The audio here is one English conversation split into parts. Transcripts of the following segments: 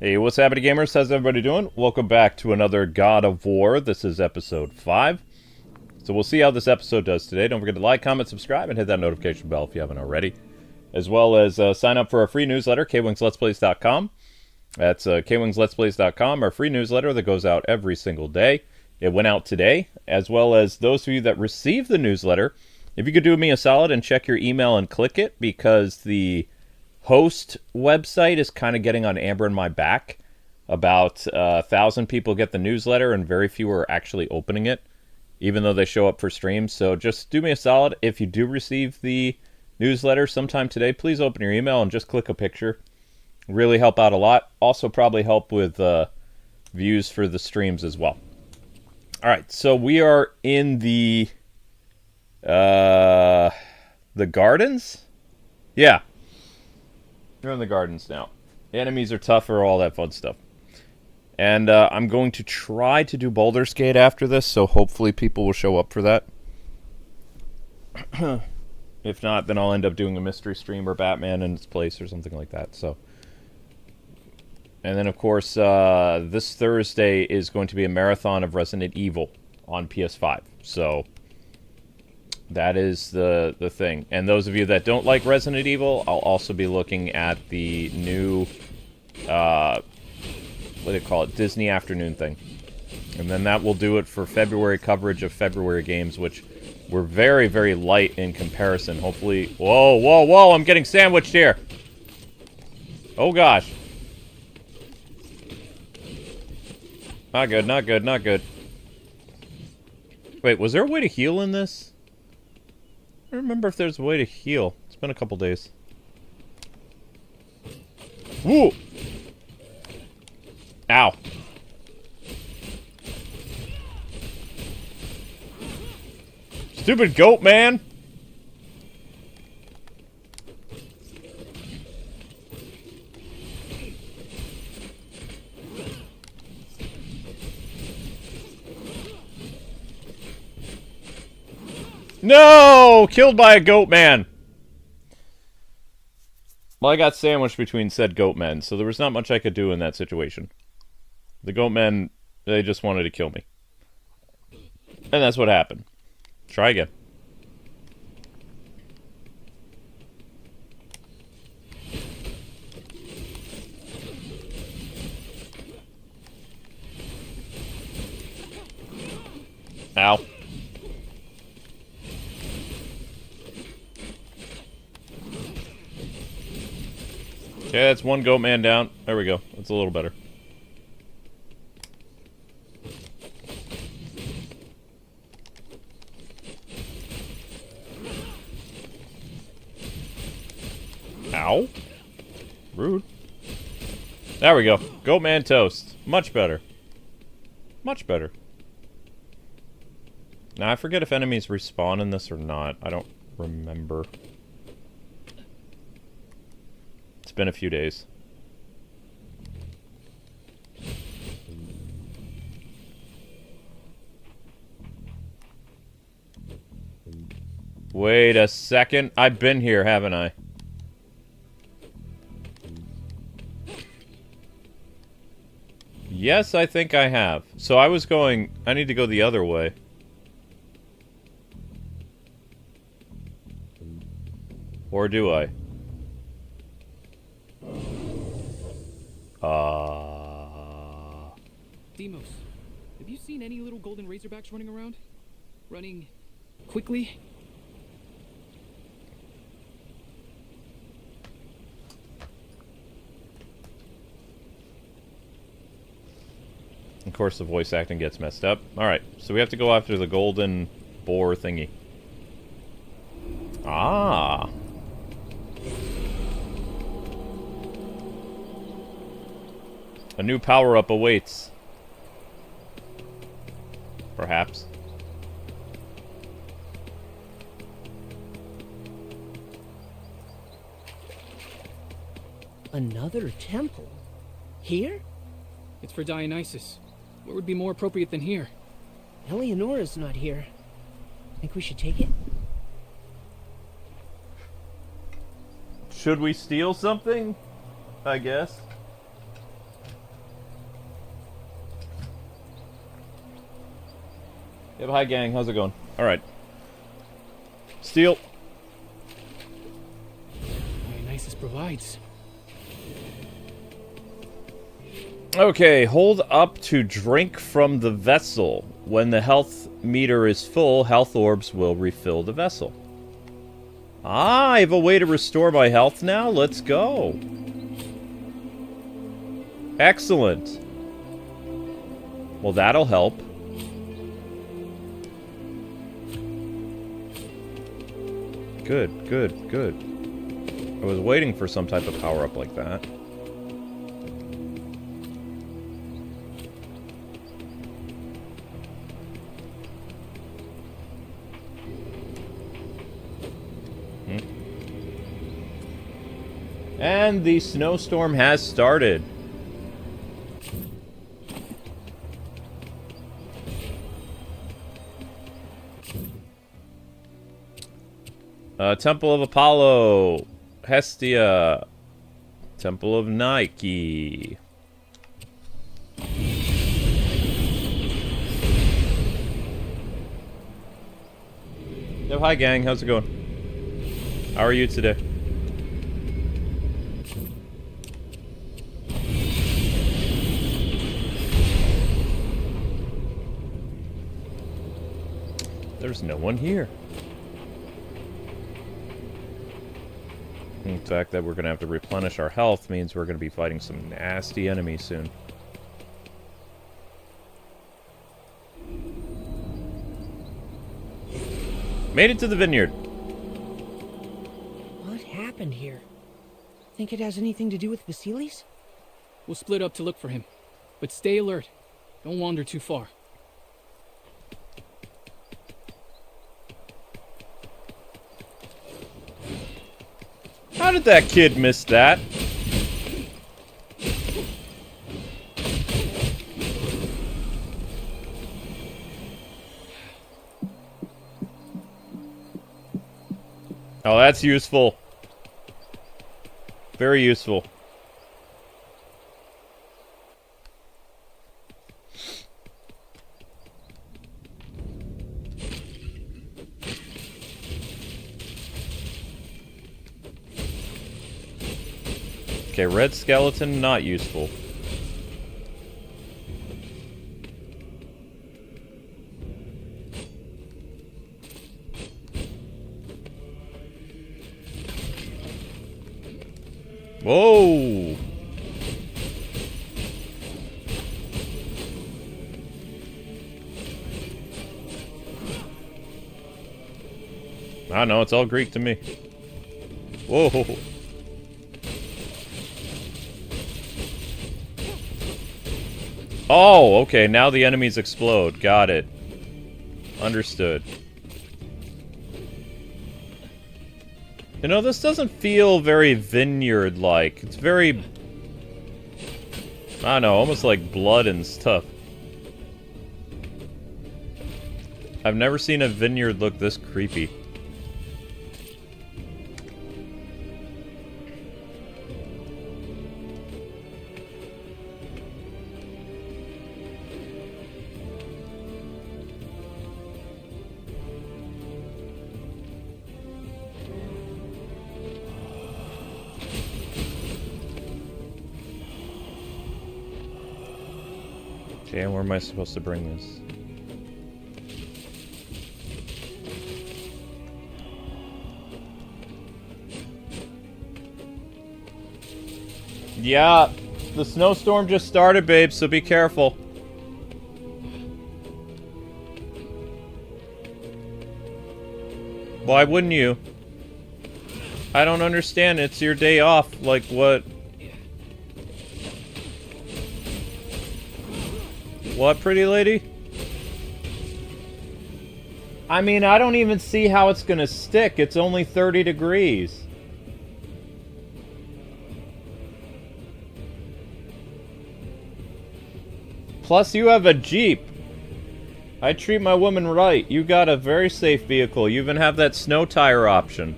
Hey, what's happening, gamers? How's everybody doing? Welcome back to another God of War. This is episode 5. So we'll see how this episode does today. Don't forget to like, comment, subscribe, and hit that notification bell if you haven't already. As well as sign up for our free newsletter, KwingsLetsPlays.com. That's KwingsLetsPlays.com, our free newsletter that goes out every single day. It went out today, as well as those of you that receive the newsletter. If you could do me a solid and check your email and click it, because the host website is kind of getting on Amber and my back. About 1,000 people get the newsletter and very few are actually opening it, even though they show up for streams. So just do me a solid. If you do receive the newsletter sometime today, please open your email and just click a picture. Really help out a lot. Also probably help with views for the streams as well. All right, so we are in the gardens? Yeah. We're in the gardens now. Enemies are tougher, all that fun stuff. And I'm going to try to do Baldur's Gate after this, so hopefully people will show up for that. If not, then I'll end up doing a mystery stream or Batman in its place or something like that. So, and then, of course, this Thursday is going to be a marathon of Resident Evil on PS5. So that is the thing. And those of you that don't like Resident Evil, I'll also be looking at the new, what do they call it, Disney Afternoon thing. And then that will do it for February coverage of February games, which were very, very light in comparison. Hopefully... Whoa, whoa, whoa, I'm getting sandwiched here! Oh, gosh. Not good, not good, not good. Wait, was there a way to heal in this? I don't remember if there's a way to heal. It's been a couple days. Woo! Ow. Stupid goat, man! No! Killed by a goat man! Well, I got sandwiched between said goat men, so there was not much I could do in that situation. The goat men, they just wanted to kill me. And that's what happened. Try again. Ow. Okay, that's one goat man down. There we go. That's a little better. Ow. Rude. There we go. Goat man toast. Much better. Much better. Now, I forget if enemies respawn in this or not. I don't remember. It's been a few days. Wait a second. I've been here, haven't I? Yes, I think I have. So I was going... I need to go the other way. Or do I? Demos, have you seen any little golden razorbacks running around? Running quickly? Of course, the voice acting gets messed up. Alright, so we have to go after the golden boar thingy. Ah! A new power-up awaits. Perhaps. Another temple? Here? It's for Dionysus. Where would be more appropriate than here? Eleonora's not here. Think we should take it? Should we steal something? I guess. Yep, hi gang, how's it going? Alright. Steal. Dionysus provides. Okay, hold up to drink from the vessel. When the health meter is full, health orbs will refill the vessel. Ah, I have a way to restore my health now? Let's go. Excellent. Well, that'll help. Good, good, good. I was waiting for some type of power-up like that. And the snowstorm has started. Temple of Apollo, Hestia, Temple of Nike. Oh, hi gang, how's it going? How are you today? There's no one here. The fact that we're going to have to replenish our health means we're going to be fighting some nasty enemies soon. Made it to the vineyard. What happened here? Think it has anything to do with Vasilis? We'll split up to look for him. But stay alert. Don't wander too far. How did that kid miss that? Oh, that's useful. Very useful. Okay, red skeleton, not useful. Whoa! I don't know, it's all Greek to me. Whoa! Oh, okay, now the enemies explode. Got it. Understood. You know, this doesn't feel very vineyard-like. It's very... I don't know, almost like blood and stuff. I've never seen a vineyard look this creepy. Okay, where am I supposed to bring this? Yeah, the snowstorm just started, babe, so be careful. Why wouldn't you? I don't understand. It's your day off. Like, what? What, pretty lady? I mean, I don't even see how it's gonna stick. It's only 30 degrees. Plus, you have a Jeep. I treat my woman right. You got a very safe vehicle. You even have that snow tire option.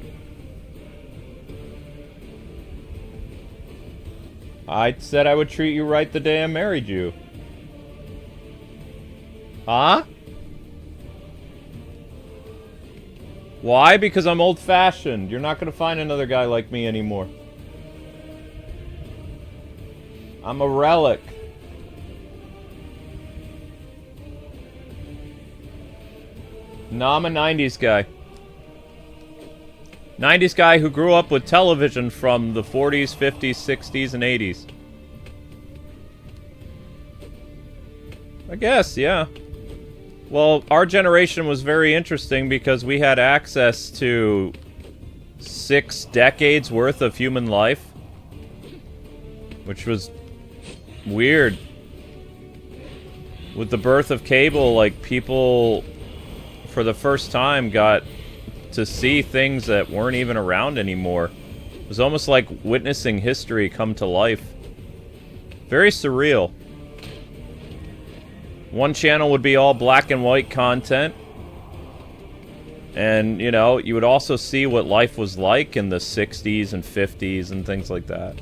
I said I would treat you right the day I married you. Huh? Why? Because I'm old-fashioned. You're not going to find another guy like me anymore. I'm a relic. No, I'm a 90s guy. 90s guy who grew up with television from the 40s, 50s, 60s, and 80s. I guess, yeah. Well, our generation was very interesting because we had access to 6 decades worth of human life. Which was weird. With the birth of cable, like, people, for the first time, got to see things that weren't even around anymore. It was almost like witnessing history come to life. Very surreal. One channel would be all black and white content. And, you know, you would also see what life was like in the 60s and 50s and things like that.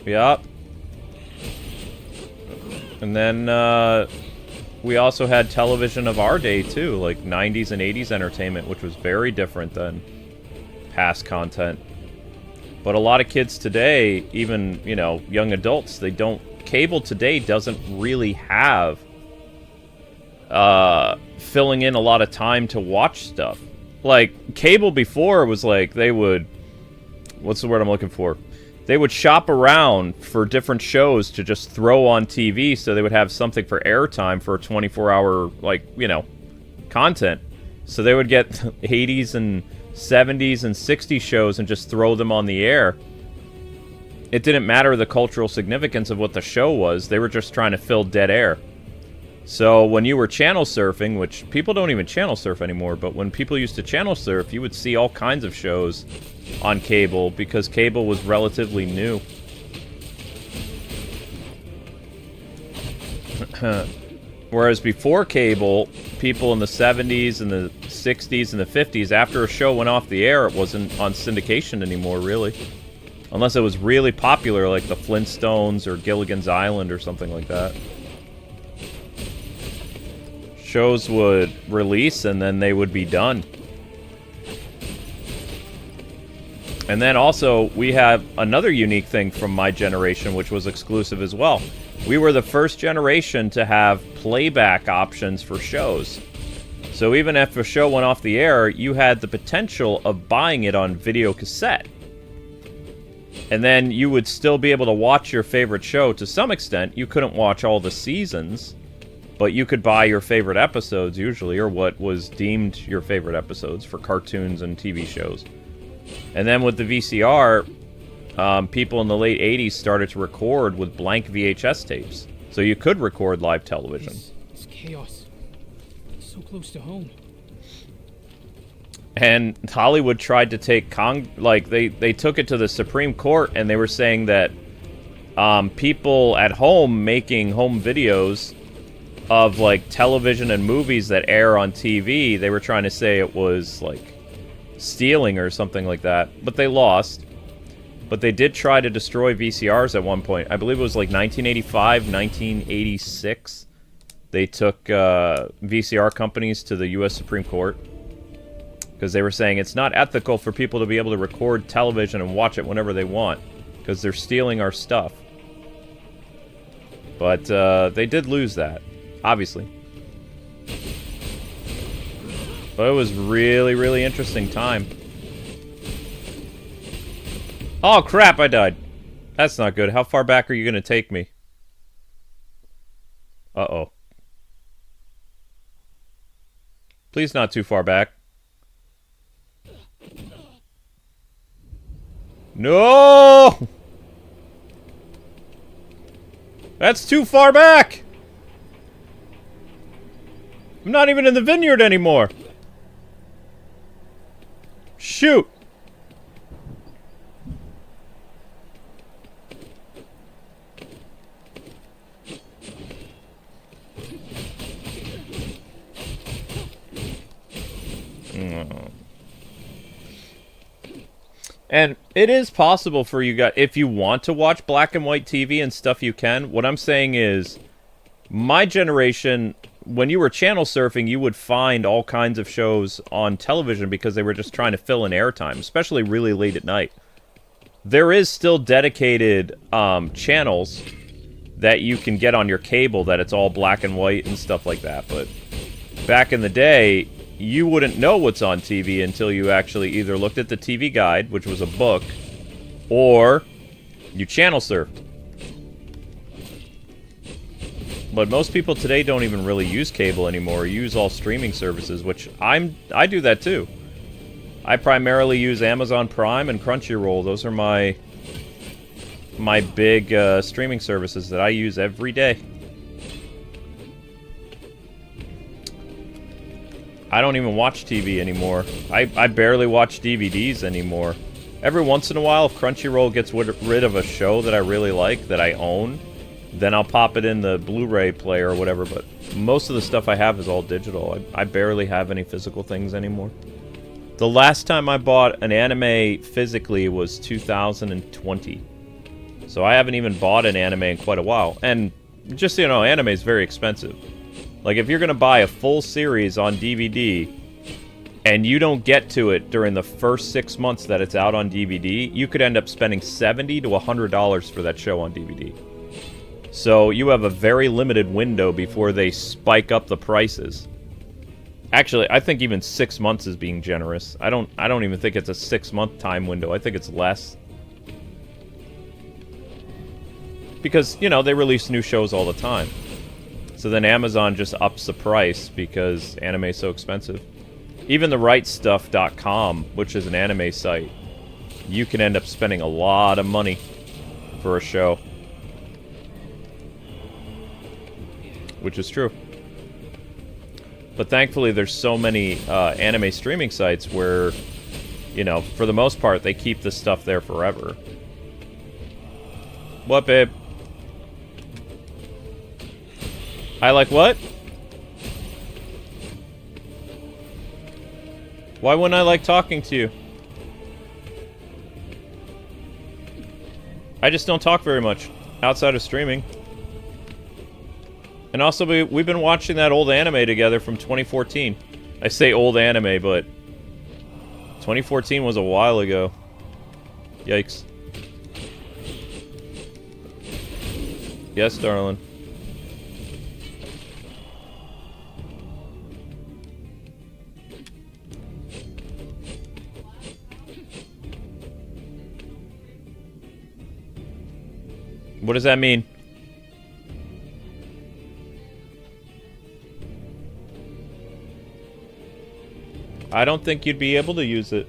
Yup. And then, we also had television of our day, too, like 90s and 80s entertainment, which was very different than past content. But a lot of kids today, even, you know, young adults, they don't... Cable today doesn't really have filling in a lot of time to watch stuff. Like, cable before was like, they would... What's the word I'm looking for? They would shop around for different shows to just throw on TV so they would have something for airtime for a 24-hour, like, you know, content. So they would get 80s and 70s and 60s shows and just throw them on the air. It didn't matter the cultural significance of what the show was. They were just trying to fill dead air. So when you were channel surfing, which people don't even channel surf anymore, but when people used to channel surf, you would see all kinds of shows on cable because cable was relatively new. Whereas before cable, people in the 70s and the 60s and the 50s, after a show went off the air, it wasn't on syndication anymore, really. Unless it was really popular, like the Flintstones or Gilligan's Island or something like that. Shows would release and then they would be done. And then also, we have another unique thing from my generation, which was exclusive as well. We were the first generation to have playback options for shows. So even if a show went off the air, you had the potential of buying it on video cassette. And then you would still be able to watch your favorite show to some extent. You couldn't watch all the seasons, but you could buy your favorite episodes usually, or what was deemed your favorite episodes for cartoons and TV shows. And then with the VCR, people in the late 80s started to record with blank VHS tapes. So you could record live television. It's chaos. It's so close to home. And Hollywood tried to take they took it to the Supreme Court, and they were saying that people at home making home videos of like television and movies that air on TV, they were trying to say it was like stealing or something like that, but they lost. But they did try to destroy VCRs at one point. I believe it was like 1985, 1986. They took VCR companies to the U.S. Supreme Court because they were saying it's not ethical for people to be able to record television and watch it whenever they want because they're stealing our stuff. But they did lose that, obviously. But it was really, really interesting time. Oh, crap, I died. That's not good. How far back are you going to take me? Uh-oh. Please not too far back. No! That's too far back! I'm not even in the vineyard anymore. Shoot! And it is possible for you guys, if you want to watch black and white TV and stuff, you can. What I'm saying is, my generation when you were channel surfing, you would find all kinds of shows on television because they were just trying to fill in airtime, especially really late at night. There is still dedicated channels that you can get on your cable that it's all black and white and stuff like that, but back in the day, you wouldn't know what's on TV until you actually either looked at the TV guide, which was a book, or you channel surfed. But most people today don't even really use cable anymore, use all streaming services, which I do that too. I primarily use Amazon Prime and Crunchyroll. Those are my big streaming services that I use every day. I don't even watch TV anymore. I barely watch DVDs anymore. Every once in a while, if Crunchyroll gets rid of a show that I really like, that I own, then I'll pop it in the Blu-ray player or whatever, but most of the stuff I have is all digital. I barely have any physical things anymore. The last time I bought an anime physically was 2020. So I haven't even bought an anime in quite a while. And just so you know, anime is very expensive. Like, if you're going to buy a full series on DVD and you don't get to it during the first 6 months that it's out on DVD, you could end up spending $70 to $100 for that show on DVD. So you have a very limited window before they spike up the prices. Actually, I think even 6 months is being generous. I don't even think it's a 6-month time window. I think it's less. Because, you know, they release new shows all the time. So then Amazon just ups the price because anime is so expensive. Even the rightstuff.com, which is an anime site, you can end up spending a lot of money for a show. Which is true. But thankfully, there's so many anime streaming sites where, you know, for the most part, they keep this stuff there forever. What, babe? I like what? Why wouldn't I like talking to you? I just don't talk very much outside of streaming. And also, we've been watching that old anime together from 2014. I say old anime, but 2014 was a while ago. Yikes. Yes, darling. What does that mean? I don't think you'd be able to use it.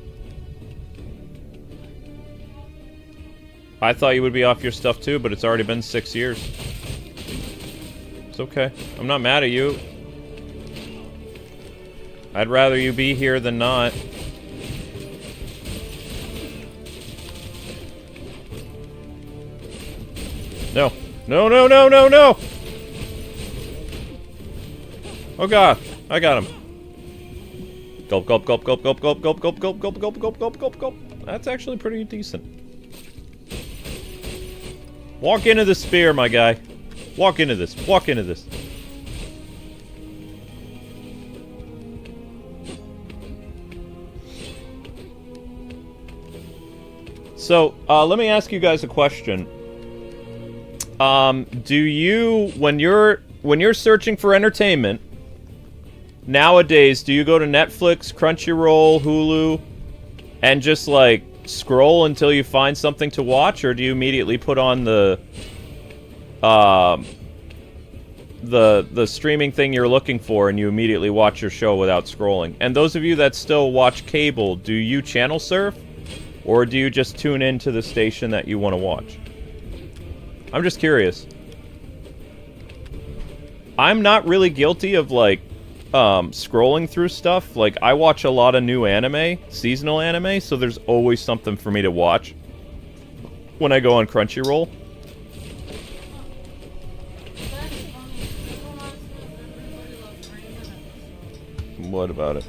I thought you would be off your stuff too, but it's already been 6 years. It's okay. I'm not mad at you. I'd rather you be here than not. No. No, no, no, no, no! Oh god, I got him. Gulp, gulp, gulp, gulp, gulp, gulp, gulp, gulp, gulp, gulp, gulp, gulp, gulp, gulp, gulp. That's actually pretty decent. Walk into the spear, my guy. Walk into this. Walk into this. So, let me ask you guys a question. Do you, when you're searching for entertainment, nowadays, do you go to Netflix, Crunchyroll, Hulu, and just, like, scroll until you find something to watch, or do you immediately put on the streaming thing you're looking for and you immediately watch your show without scrolling? And those of you that still watch cable, do you channel surf, or do you just tune into the station that you want to watch? I'm just curious. I'm not really guilty of, like, scrolling through stuff. Like, I watch a lot of new anime, seasonal anime, so there's always something for me to watch when I go on Crunchyroll. What about it?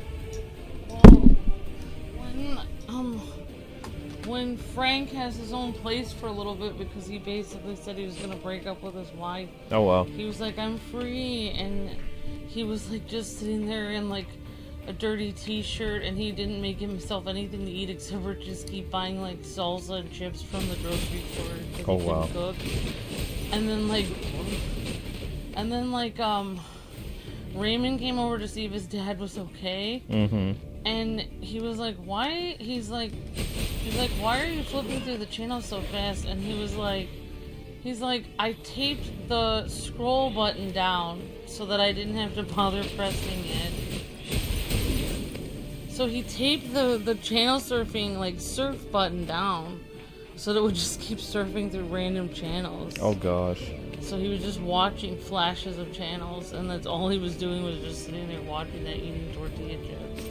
When Frank has his own place for a little bit because he basically said he was gonna break up with his wife. Oh, wow. He was like, I'm free, and he was like just sitting there in like a dirty t-shirt, and he didn't make himself anything to eat except for just keep buying like salsa and chips from the grocery store because Oh, he wow. couldn't cook. And then Raymond came over to see if his dad was okay. And he was like, why? He's like, why are you flipping through the channel so fast? And he's like, I taped the scroll button down so that I didn't have to bother pressing it. So he taped the channel surfing, like, surf button down so that it would just keep surfing through random channels. Oh, gosh. So he was just watching flashes of channels, and that's all he was doing was just sitting there watching that, eating tortilla chips.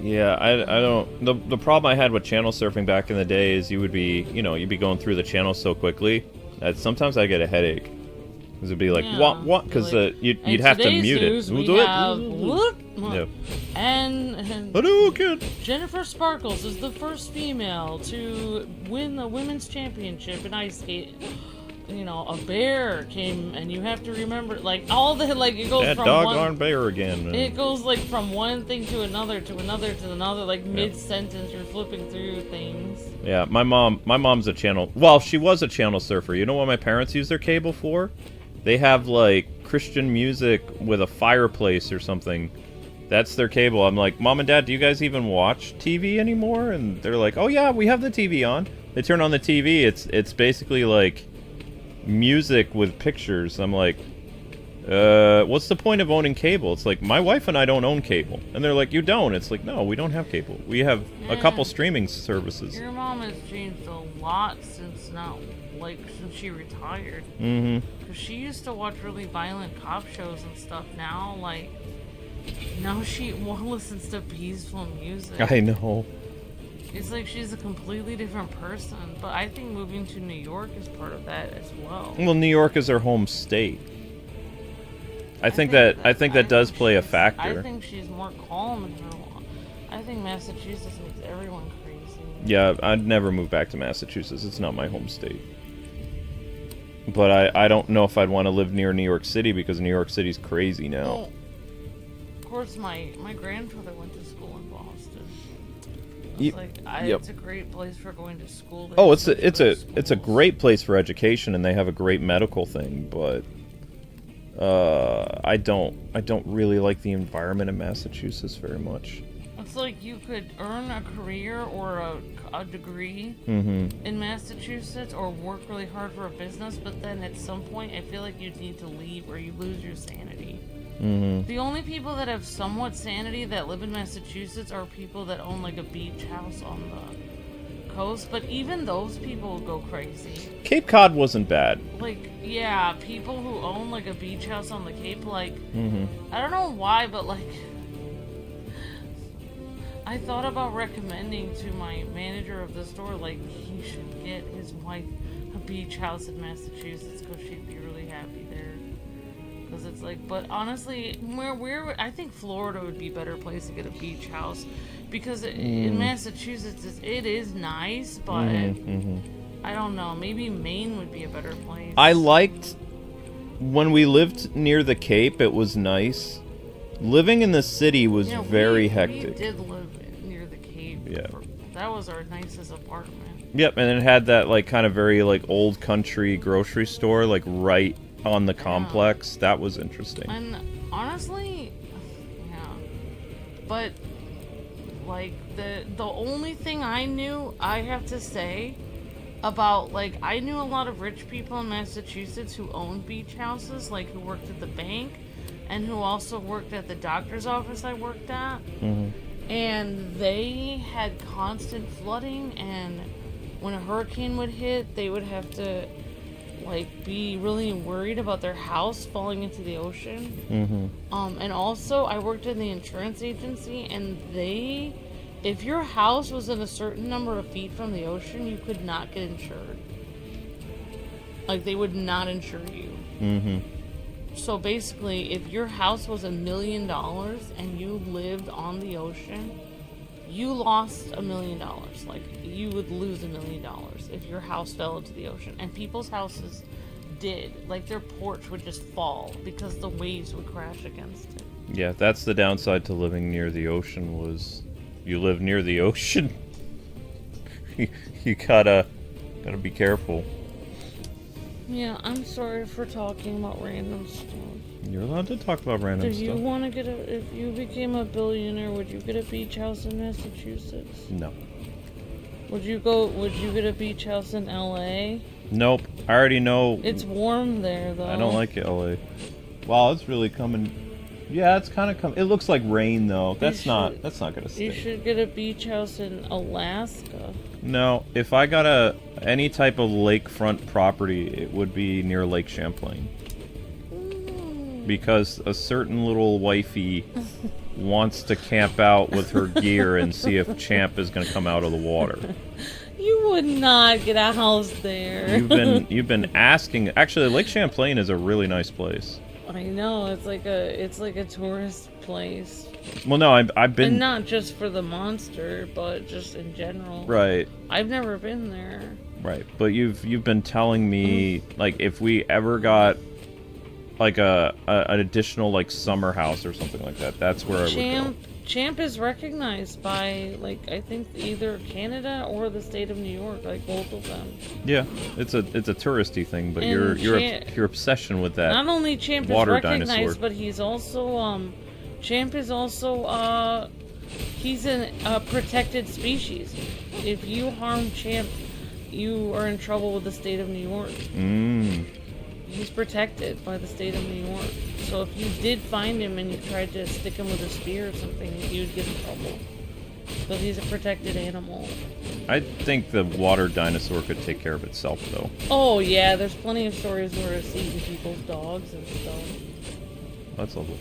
Yeah, I don't... The problem I had with channel surfing back in the day is you'd be going through the channels so quickly that sometimes I get a headache. Because it'd be like, what? Because you'd have to mute it. Yeah. And Hadouken! Jennifer Sparkles is the first female to win the women's championship in ice skating. You know, a bear came, and you have to remember, like, all the, like, it goes that from doggone bear again, man. It goes, like, from one thing to another, like, mid-sentence, you're flipping through things. Yeah, my mom's a channel... Well, she was a channel surfer. You know what my parents use their cable for? They have, like, Christian music with a fireplace or something. That's their cable. I'm like, Mom and Dad, do you guys even watch TV anymore? And they're like, oh yeah, we have the TV on. They turn on the TV, it's basically, like... music with pictures. I'm like, what's the point of owning cable? It's like, my wife and I don't own cable. And they're like, you don't? It's like, no, we don't have cable. We have a couple streaming services. Your mom has changed a lot since she retired. Because she used to watch really violent cop shows and stuff. Now, like, now she listens to peaceful music. I know. It's like she's a completely different person, but I think moving to New York is part of that as well. Well, New York is her home state. I think that does play a factor. I think she's more calm in her life. I think Massachusetts makes everyone crazy. Yeah, I'd never move back to Massachusetts. It's not my home state. But I don't know if I'd want to live near New York City because New York City's crazy now. Well, of course, my grandfather went to school in Boston. It's a great place for going to school. Oh, it's a great place for education, and they have a great medical thing. But I don't really like the environment in Massachusetts very much. It's like you could earn a career or a degree in Massachusetts or work really hard for a business, but then at some point I feel like you need to leave or you lose your sanity. The only people that have somewhat sanity that live in Massachusetts are people that own like a beach house on the coast, but even those people go crazy. Cape Cod wasn't bad. Like, yeah, people who own like a beach house on the Cape, like, I don't know why, but like, I thought about recommending to my manager of the store, like, he should get his wife a beach house in Massachusetts because she'd be really happy there. Because it's like, but honestly, I think Florida would be a better place to get a beach house because in Massachusetts it is nice, but I don't know, maybe Maine would be a better place. I liked when we lived near the Cape. It was nice. Living in the city was very hectic. We did live near the Cape. Yeah. That was our nicest apartment. Yep, and it had that like kind of very like old country grocery store like right on the complex. That was interesting. And honestly, but like the only thing I have to say about, like, I knew a lot of rich people in Massachusetts who owned beach houses, like who worked at the bank and who also worked at the doctor's office I worked at. And they had constant flooding, and when a hurricane would hit, they would have to like be really worried about their house falling into the ocean. And also I worked in the insurance agency, and if your house was in a certain number of feet from the ocean, you could not get insured. Like, they would not insure you. So basically, if your house was $1 million and you lived on the ocean, you lost $1 million. Like, you would lose $1 million if your house fell into the ocean. And people's houses did. Like, their porch would just fall because the waves would crash against it. Yeah, that's the downside to living near the ocean was you live near the ocean. you gotta be careful. Yeah, I'm sorry for talking about random stuff. You're allowed to talk about random Do you stuff. want to get if you became a billionaire, would you get a beach house in Massachusetts? No. Would you get a beach house in LA? Nope. I already know. It's warm there, though. I don't like LA. Wow, it's really coming. Yeah, it's kind of coming. It looks like rain, though. That's not gonna stay. You should get a beach house in Alaska. No, if I got any type of lakefront property, it would be near Lake Champlain. Because a certain little wifey wants to camp out with her gear and see if Champ is going to come out of the water. You would not get a house there. You've been asking. Actually, Lake Champlain is a really nice place. I know, it's like a tourist place. Well, no, I've been. And not just for the monster, but just in general. Right. I've never been there. Right, but you've been telling me like if we ever got like an additional like summer house or something like that, that's where I would go. Champ is recognized by like I think either Canada or the state of New York, like both of them. Yeah, it's a touristy thing, but And your obsession with that. Not only Champ is water recognized, dinosaur. but he's also Champ is also he's a protected species. If you harm Champ, you are in trouble with the state of New York. He's protected by the state of New York. So if you did find him and you tried to stick him with a spear or something, you'd get in trouble. But he's a protected animal. I think the water dinosaur could take care of itself, though. Oh yeah, there's plenty of stories where it's eating people's dogs and stuff. That's lovely.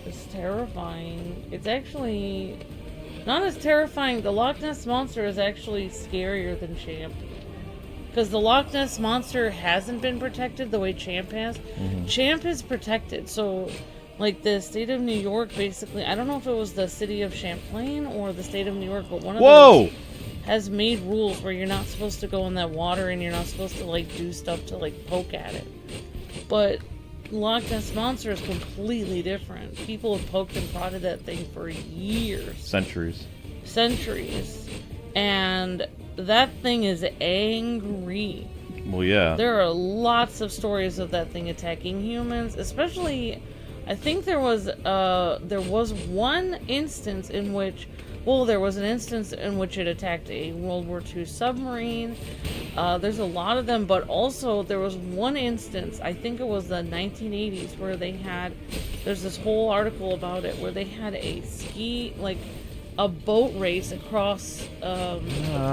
It's terrifying. It's actually not as terrifying. The Loch Ness Monster is actually scarier than Champ. Because the Loch Ness Monster hasn't been protected the way Champ has. Champ is protected. So, like, the state of New York, basically, I don't know if it was the city of Champlain or the state of New York, but one of those has made rules where you're not supposed to go in that water and you're not supposed to, like, do stuff to, like, poke at it. But Loch Ness Monster is completely different. People have poked and prodded that thing for years. Centuries. And that thing is angry. Well, yeah. There are lots of stories of that thing attacking humans, especially. I think there was one instance in which, there was an instance in which it attacked a World War II submarine. There's a lot of them, but also there was one instance, I think it was the 1980s, where there's this whole article about it, where they had a boat race across a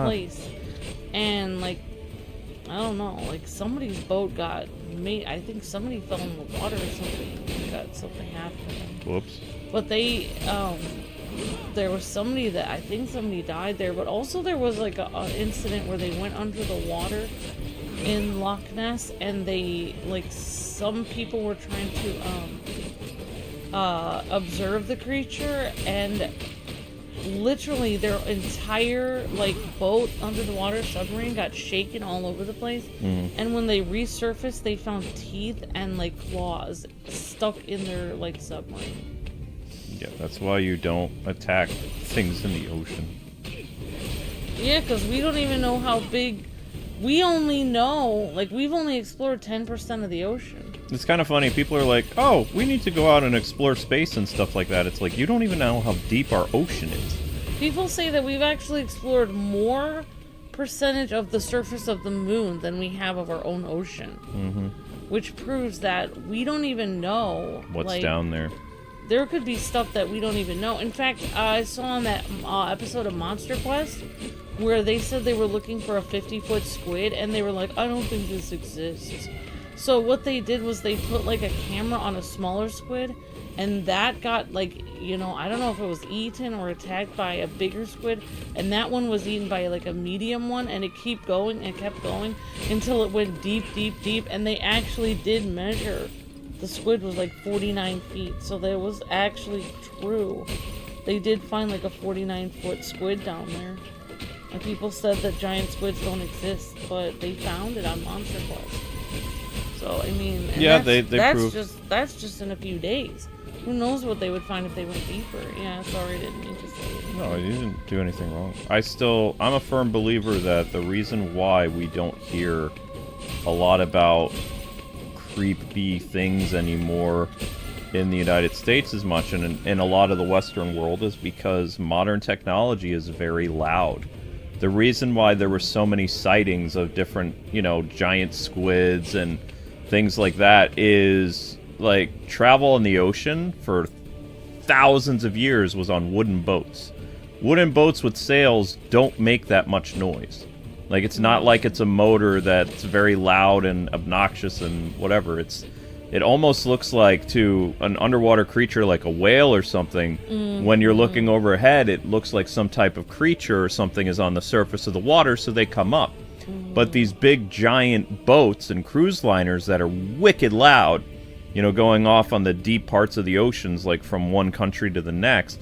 place, and like I don't know, like somebody's boat got made. I think somebody fell in the water or something. Something happened to them. Whoops. But they there was somebody died there, but also there was like an incident where they went under the water in Loch Ness, and some people were trying to observe the creature, and literally their entire boat under the water submarine got shaken all over the place. And when they resurfaced, they found teeth and claws stuck in their submarine. Yeah, that's why you don't attack things in the ocean. Yeah, because we don't even know how big. We only know, we've only explored 10% of the ocean. It's kind of funny. People are like, oh, we need to go out and explore space and stuff like that. It's like, you don't even know how deep our ocean is. People say that we've actually explored more percentage of the surface of the moon than we have of our own ocean. Which proves that we don't even know what's down there. There could be stuff that we don't even know. In fact, I saw on that episode of Monster Quest where they said they were looking for a 50-foot squid, and they were like, I don't think this exists. So what they did was they put a camera on a smaller squid, and that got I don't know if it was eaten or attacked by a bigger squid, and that one was eaten by a medium one, and it kept going until it went deep, and they actually did measure. The squid was 49 feet, so that was actually true. They did find a 49-foot squid down there. And people said that giant squids don't exist, but they found it on Monster Quest. So I mean, and Yeah, that's, they that's prove. that's just in a few days. Who knows what they would find if they went deeper? Yeah, sorry, didn't mean to say it. No, you didn't do anything wrong. I'm a firm believer that the reason why we don't hear a lot about creepy things anymore in the United States as much and in a lot of the Western world is because modern technology is very loud. The reason why there were so many sightings of different, giant squids and things like that is, like, travel in the ocean for thousands of years was on wooden boats. Wooden boats with sails don't make that much noise. Like, it's not like it's a motor that's very loud and obnoxious and whatever. It almost looks like, to an underwater creature like a whale or something, when you're looking overhead, it looks like some type of creature or something is on the surface of the water, so they come up. But these big giant boats and cruise liners that are wicked loud, going off on the deep parts of the oceans, like from one country to the next,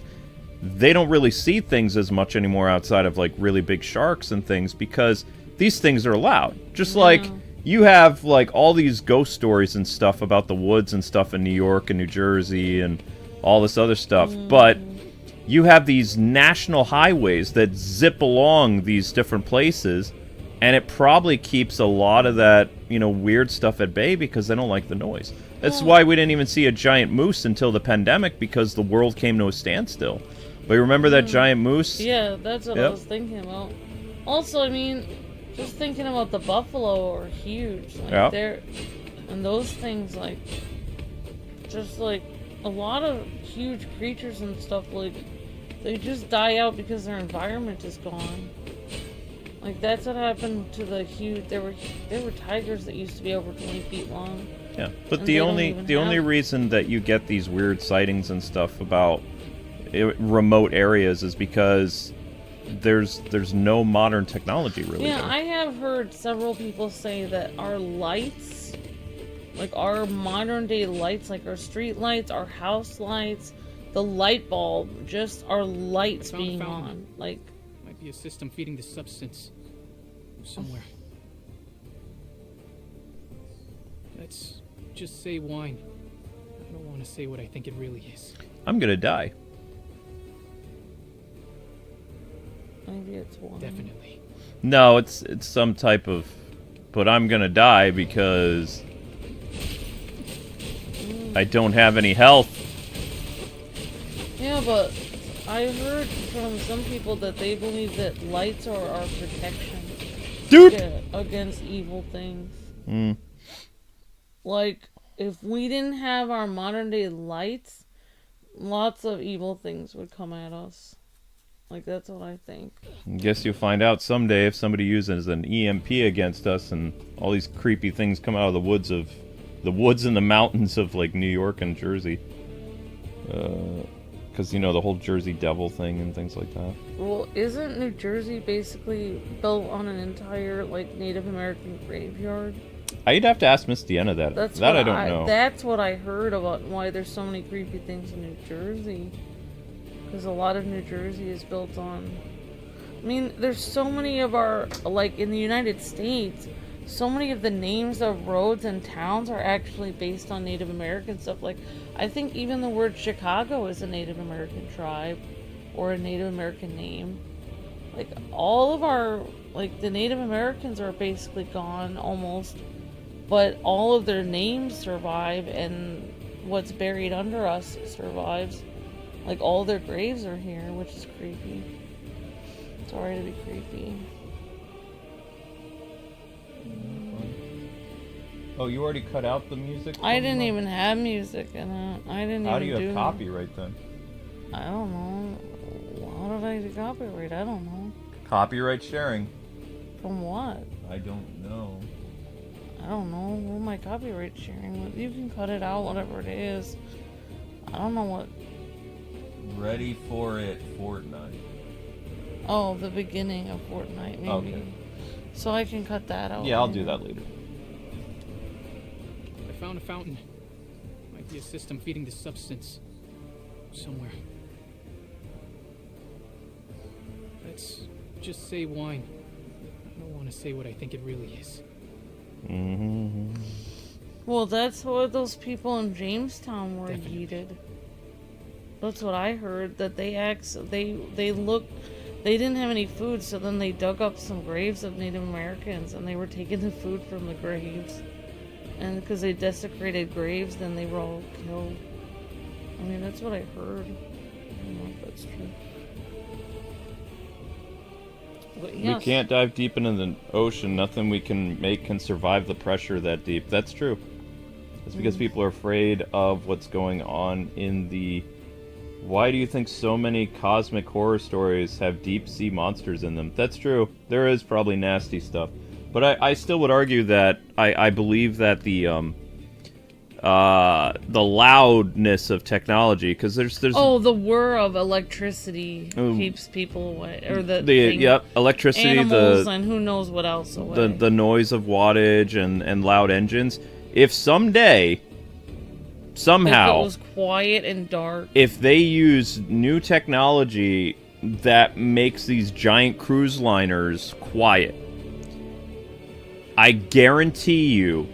they don't really see things as much anymore outside of, like, really big sharks and things because these things are loud. Just like you have, like, all these ghost stories and stuff about the woods and stuff in New York and New Jersey and all this other stuff, but you have these national highways that zip along these different places, and it probably keeps a lot of that, weird stuff at bay because they don't like the noise. That's why we didn't even see a giant moose until the pandemic, because the world came to a standstill. But you remember that giant moose? Yeah, that's what I was thinking about. Also, I mean, just thinking about the buffalo are huge. Like, and those things, like, just like a lot of huge creatures and stuff, like, they just die out because their environment is gone. Like, that's what happened to the huge. There were tigers that used to be over 20 feet long. Yeah, but the only reason that you get these weird sightings and stuff about remote areas is because there's no modern technology really. Yeah, there. I have heard several people say that our lights, like our modern day lights, like our street lights, our house lights, the light bulb, just our lights being on, like, might be a system feeding the substance somewhere. Let's just say wine. I don't want to say what I think it really is. I'm gonna die. Maybe it's wine. Definitely. No, it's some type of. But I'm gonna die because I don't have any health. Yeah, but I heard from some people that they believe that lights are our protection, Dude! Against evil things. Mm. Like, if we didn't have our modern day lights, lots of evil things would come at us. Like, that's what I think. Guess you'll find out someday if somebody uses an EMP against us and all these creepy things come out of the woods and the mountains of, like, New York and Jersey. Because, the whole Jersey Devil thing and things like that. Well, isn't New Jersey basically built on an entire, like, Native American graveyard? I'd have to ask Miss Deanna that. That I don't know. That's what I heard about why there's so many creepy things in New Jersey. Because a lot of New Jersey is built on... I mean, there's so many of our... Like, in the United States, so many of the names of roads and towns are actually based on Native American stuff. Like, I think even the word Chicago is a Native American tribe or a Native American name. Like, all of our... Like, the Native Americans are basically gone, almost. But all of their names survive, and what's buried under us survives. Like, all their graves are here, which is creepy. Sorry to be creepy. Oh, you already cut out the music? I didn't even have music in it. I didn't How even do you have copyright then? I don't know. How did I do copyright? I don't know. Copyright sharing. From what? I don't know. I don't know. What am I copyright sharing with? You can cut it out, whatever it is. I don't know what. Ready for it, Fortnite. Oh, the beginning of Fortnite, maybe. Okay. So I can cut that out. Yeah, I'll do that later. I found a fountain. Might be a system feeding the substance somewhere. Let's just say wine. I don't want to say what I think it really is. Well, that's what those people in Jamestown were Definitely. yeeted. That's what I heard. That they looked. They didn't have any food, so then they dug up some graves of Native Americans, and they were taking the food from the graves. And because they desecrated graves, then they were all killed. I mean, that's what I heard. I don't know if that's true. But yes. We can't dive deep into the ocean. Nothing we can make can survive the pressure that deep. That's true. It's because people are afraid of what's going on in the... Why do you think so many cosmic horror stories have deep sea monsters in them? That's true. There is probably nasty stuff. But I still would argue that I believe that the loudness of technology, because there's the whir of electricity keeps people away, or the thing, yep, electricity, animals, and who knows what else away. The noise of wattage and loud engines. If someday, somehow, if it was quiet and dark, if they use new technology that makes these giant cruise liners quiet, I guarantee you,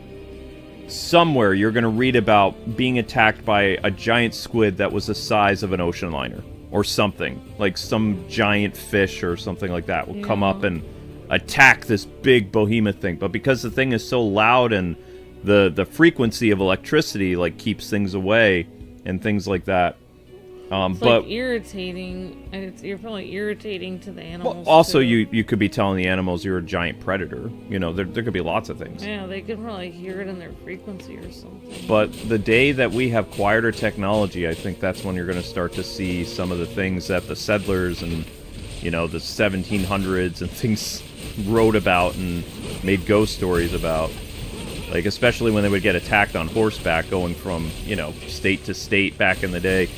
somewhere you're going to read about being attacked by a giant squid that was the size of an ocean liner. Or something. Like some giant fish or something like that will come up and attack this big behemoth thing. But because the thing is so loud and the frequency of electricity like keeps things away and things like that. It's but like irritating, and you're probably irritating to the animals. Also, too. you could be telling the animals you're a giant predator. You know, there could be lots of things. Yeah, they could probably hear it in their frequency or something. But the day that we have quieter technology, I think that's when you're going to start to see some of the things that the settlers and, you know, the 1700s and things wrote about and made ghost stories about. Like, especially when they would get attacked on horseback going from, you know, state to state back in the day.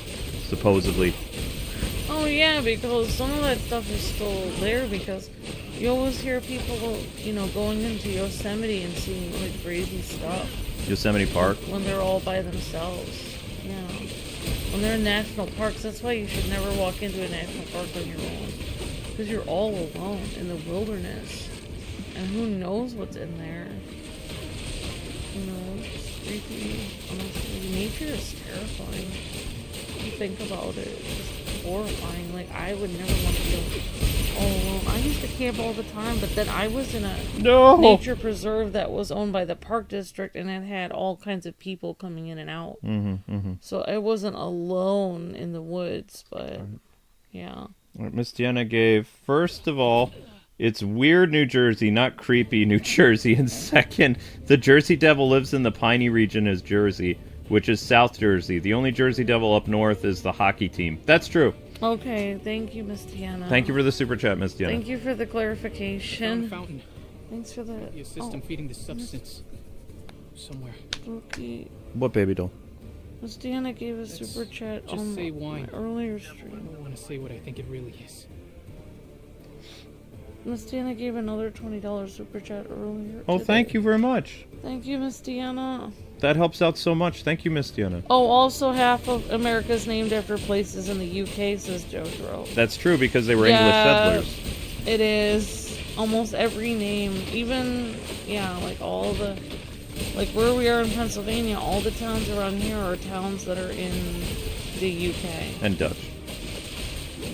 Supposedly. Oh yeah, because some of that stuff is still there, because you always hear people, you know, going into Yosemite and seeing like crazy stuff. Yosemite Park? When they're all by themselves. Yeah. When they're in national parks, that's why you should never walk into a national park on your own. Because you're all alone in the wilderness. And who knows what's in there. You know, it's creepy. Honestly, nature is terrifying. You think about it, it's just horrifying. Like, I would never want to go all alone. I used to camp all the time, but then I was in a nature preserve that was owned by the park district, and it had all kinds of people coming in and out. So I wasn't alone in the woods, but yeah. All right, Miss Deanna gave, first of all, it's weird New Jersey, not creepy New Jersey. And second, the Jersey Devil lives in the Piney region as Jersey, which is South Jersey. The only Jersey Devil up north is the hockey team. That's true. Okay, thank you, Miss Deanna. Thank you for the super chat, Miss Deanna. Thank you for the clarification. Fountain. Thanks for the... Your system feeding the substance. Somewhere. Okay. What baby doll? Miss Deanna gave a super chat on say wine. my earlier I stream. don't want to say what I think it really is. Miss Deanna gave another $20 super chat earlier. Oh, today. thank you very much. Thank you, Miss Deanna. That helps out so much. Thank you, Miss Deanna. Oh, also half of America's named after places in the UK, says Jojo. That's true, because they were English settlers. It is. Almost every name, even, yeah, like all the, like where we are in Pennsylvania, all the towns around here are towns that are in the UK. And Dutch.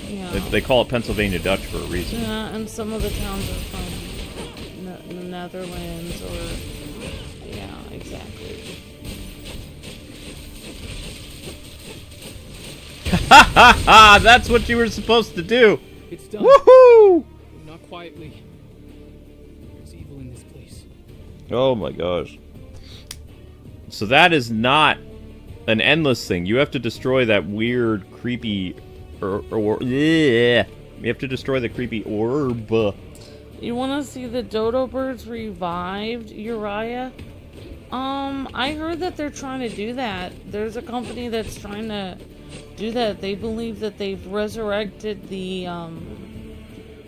Yeah. They call it Pennsylvania Dutch for a reason. Yeah, and some of the towns are from the Netherlands or... Yeah, exactly. Ha ha ha! That's what you were supposed to do! It's done. Woohoo! Not quietly. There's evil in this place. Oh my gosh. So that is not an endless thing. You have to destroy that weird, creepy... yeah. You have to destroy the creepy orb. You want to see the dodo birds revived, Uriah? I heard that they're trying to do that. There's a company that's trying to do that. They believe that they've resurrected the,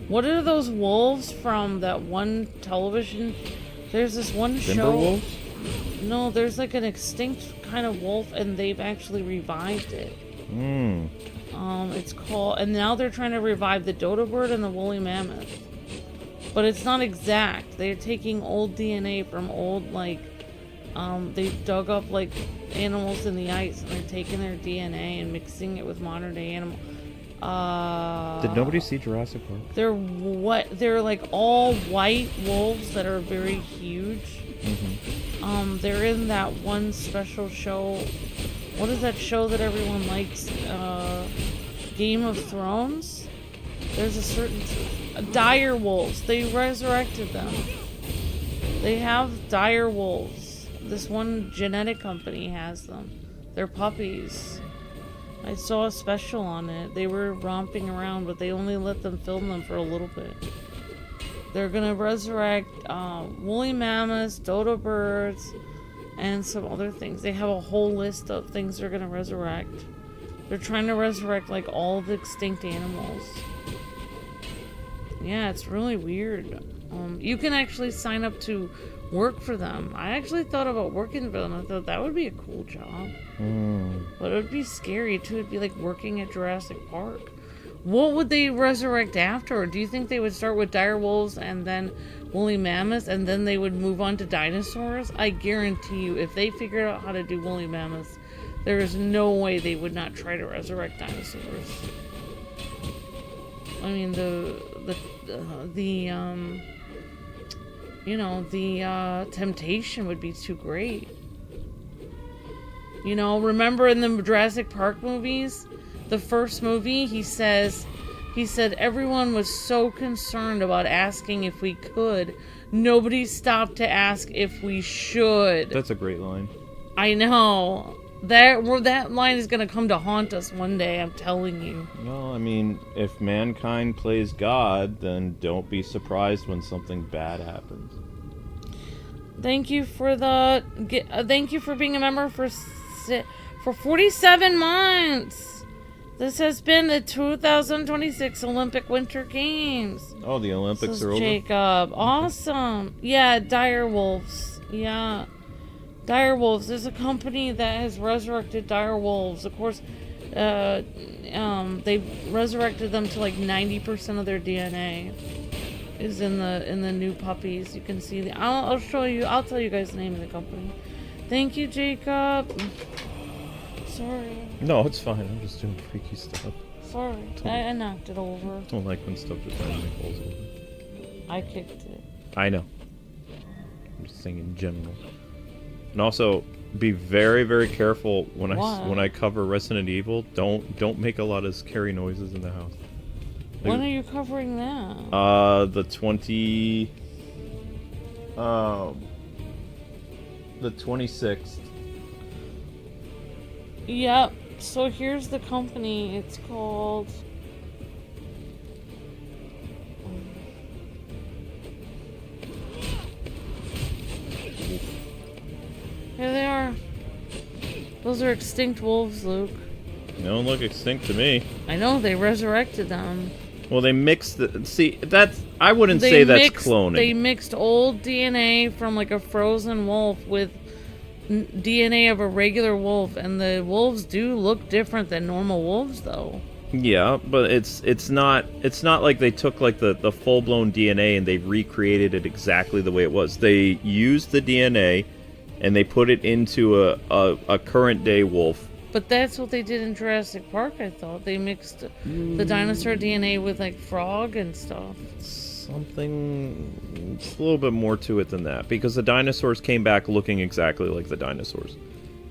what are those wolves from that one television? There's this one show. Timberwolves? No, there's like an extinct kind of wolf, and they've actually revived it. It's called, and now they're trying to revive the dodo bird and the woolly mammoth. But it's not exact. They're taking old DNA from old, like, They dug up like animals in the ice and they're taking their DNA and mixing it with modern day animals. Did nobody see Jurassic Park? They're what? They're like all white wolves that are very huge. They're in that one special show. What is that show that everyone likes? Game of Thrones. There's a certain dire wolves. They resurrected them. They have dire wolves. This one genetic company has them. They're puppies. I saw a special on it. They were romping around, but they only let them film them for a little bit. They're gonna resurrect woolly mammoths, dodo birds, and some other things. They have a whole list of things they're gonna resurrect. They're trying to resurrect like all the extinct animals. Yeah, it's really weird. You can actually sign up to work for them. I actually thought about working for them. I thought that would be a cool job. But it would be scary too. It'd be like working at Jurassic Park. What would they resurrect after? Do you think they would start with dire wolves and then woolly mammoths and then they would move on to dinosaurs? I guarantee you, if they figured out how to do woolly mammoths, there is no way they would not try to resurrect dinosaurs. I mean, the temptation would be too great. You know, remember in the Jurassic Park movies, the first movie, he said everyone was so concerned about asking if we could, nobody stopped to ask if we should. That's a great line. I know. That line is gonna come to haunt us one day, I'm telling you. No, I mean, if mankind plays God, then don't be surprised when something bad happens. Thank you for thank you for being a member for 47 months. This has been the 2026 Olympic Winter Games. Oh, the Olympics are over? Jacob. Awesome. Yeah, dire wolves. Yeah. Dire wolves. There's a company that has resurrected dire wolves. Of course, they resurrected them to like 90% of their DNA is in the new puppies. You can see I'll show you. I'll tell you guys the name of the company. Thank you, Jacob. Sorry. No, it's fine. I'm just doing freaky stuff. Sorry. I knocked it over. I don't like when stuff just randomly falls over. I kicked it. I know. I'm just saying in general. And also, be very, very careful when I cover Resident Evil. Don't make a lot of scary noises in the house. Like, when are you covering that? The 26th. Yep. So here's the company. It's called. Here they are. Those are extinct wolves, Luke. They don't look extinct to me. I know, they resurrected them. Well, they mixed the... See, that's... I wouldn't say that's cloning. They mixed old DNA from like a frozen wolf with DNA of a regular wolf, and the wolves do look different than normal wolves, though. Yeah, but it's not like they took like the full-blown DNA and they recreated it exactly the way it was. They used the DNA and they put it into a current day wolf. But that's what they did in Jurassic Park, I thought. They mixed the dinosaur DNA with like frog and stuff. It's a little bit more to it than that, because the dinosaurs came back looking exactly like the dinosaurs.